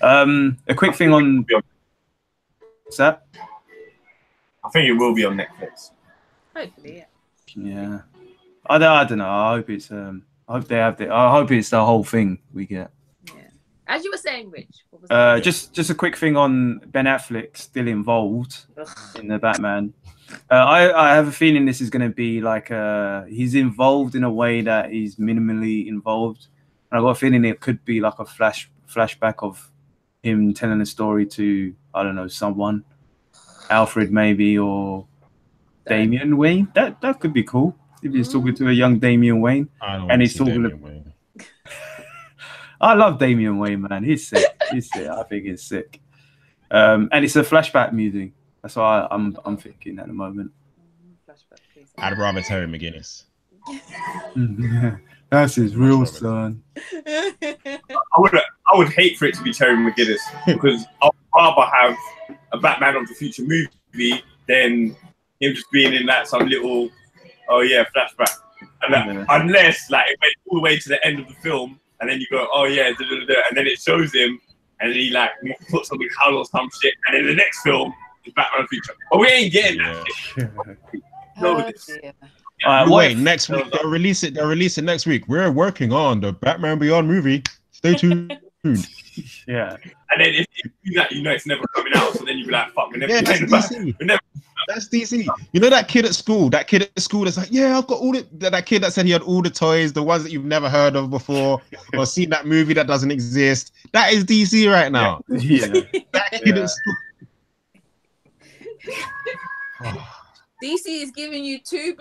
[SPEAKER 3] A quick thing on. What's that?
[SPEAKER 4] I think it will be on Netflix.
[SPEAKER 1] Hopefully,
[SPEAKER 3] yeah. I don't know. I hope it's. I hope they have I hope it's the whole thing we get.
[SPEAKER 1] Yeah. As you were saying, Rich. What was
[SPEAKER 3] just a quick thing on Ben Affleck still involved in the Batman. I have a feeling this is going to be like he's involved in a way that he's minimally involved, and I got a feeling it could be like a flashback of him telling a story to, I don't know, someone, Alfred maybe, or Damian Wayne. That could be cool if he's talking to a young Damian Wayne, and he's talking. I love Damian Wayne, man. He's sick. I think he's sick. And it's a flashback music. That's what I'm thinking at the moment.
[SPEAKER 2] I'd rather Terry McGinnis.
[SPEAKER 3] That's his real son.
[SPEAKER 4] I would hate for it to be Terry McGinnis because I'd rather have a Batman of the Future movie than him just being in that some little flashback. And unless like it went all the way to the end of the film and then you go, and then it shows him and then he like puts something out or some shit and then the next film is Batman of the Future. But we ain't getting that shit.
[SPEAKER 2] Wait, next week they'll release it. They'll release it next week. We're working on the Batman Beyond movie. Stay tuned.
[SPEAKER 3] Yeah.
[SPEAKER 4] And then if you do that, you know it's never coming out. So then you'll be like, fuck, we're never
[SPEAKER 2] that's DC. That's DC. You know that kid at school? That kid at school that's like, yeah, I've got all that kid that said he had all the toys, the ones that you've never heard of before, or seen that movie that doesn't exist. That is DC right now.
[SPEAKER 3] Yeah.
[SPEAKER 2] That kid at school.
[SPEAKER 1] DC is giving you two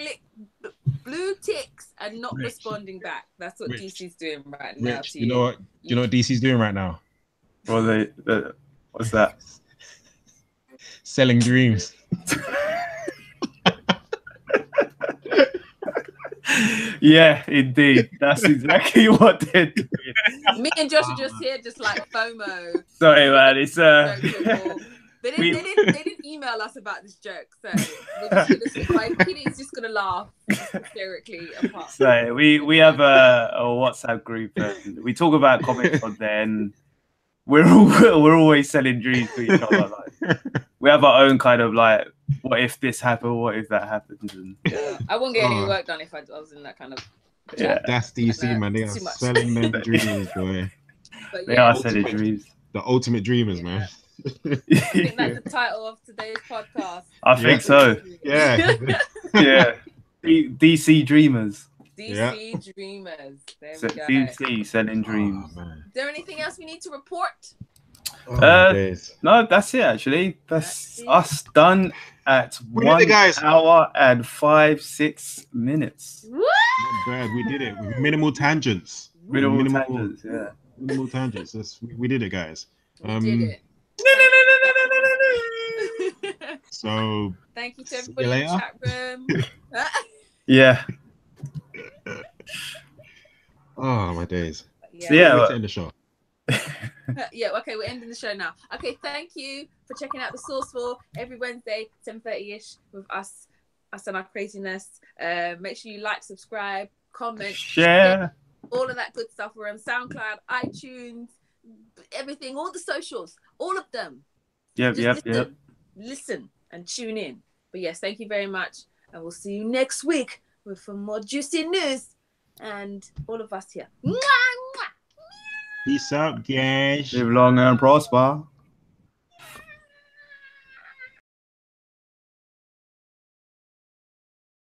[SPEAKER 1] blue ticks and not responding back. That's what DC's doing right now.
[SPEAKER 2] You know what? You know what DC's doing right now?
[SPEAKER 3] Well, what's that?
[SPEAKER 2] Selling dreams.
[SPEAKER 3] Yeah, indeed. That's exactly what they're doing.
[SPEAKER 1] Me and Josh are just here, just like FOMO.
[SPEAKER 3] Sorry, man. It's
[SPEAKER 1] They didn't email us about this joke, so we're just gonna, Kitty's just gonna laugh hysterically apart.
[SPEAKER 3] So we have a WhatsApp group, and we talk about comics on there, and we're always selling dreams to each other. Like, we have our own kind of like, what if this happened? What if that happens? And,
[SPEAKER 1] I wouldn't get any work done if I was in that kind of.
[SPEAKER 2] That's DC, man. They are selling them dreams, boy.
[SPEAKER 1] But
[SPEAKER 3] they are selling dreams.
[SPEAKER 2] The ultimate dreamers, man.
[SPEAKER 1] I think that's the title of today's podcast.
[SPEAKER 3] I think so.
[SPEAKER 2] Yeah.
[SPEAKER 3] Yeah. DC Dreamers.
[SPEAKER 1] DC Dreamers. There we go.
[SPEAKER 3] DC selling dreams.
[SPEAKER 1] Is there anything else we need to report?
[SPEAKER 3] No, that's it actually. That's us done at 1 hour and 5-6 minutes.
[SPEAKER 1] Woo!
[SPEAKER 2] Not bad. We did it with minimal tangents.
[SPEAKER 3] Minimal tangents, yeah.
[SPEAKER 2] Minimal tangents. We did it, guys.
[SPEAKER 1] We did it.
[SPEAKER 2] So
[SPEAKER 1] thank you to everybody in the chat room.
[SPEAKER 3] Yeah.
[SPEAKER 2] Oh my days.
[SPEAKER 3] So yeah,
[SPEAKER 2] let's end the show.
[SPEAKER 1] Yeah, okay, we're ending the show now. Okay, thank you for checking out the Sourcewall every Wednesday, 7:30ish with us and our craziness. Make sure you like, subscribe, comment,
[SPEAKER 3] share,
[SPEAKER 1] all of that good stuff. We're on SoundCloud, iTunes, everything, all the socials, all of them.
[SPEAKER 3] Yep.
[SPEAKER 1] Listen and tune in. But yes, thank you very much, and we'll see you next week with some more juicy news and all of us here.
[SPEAKER 2] Peace out, guys.
[SPEAKER 3] Live long and prosper.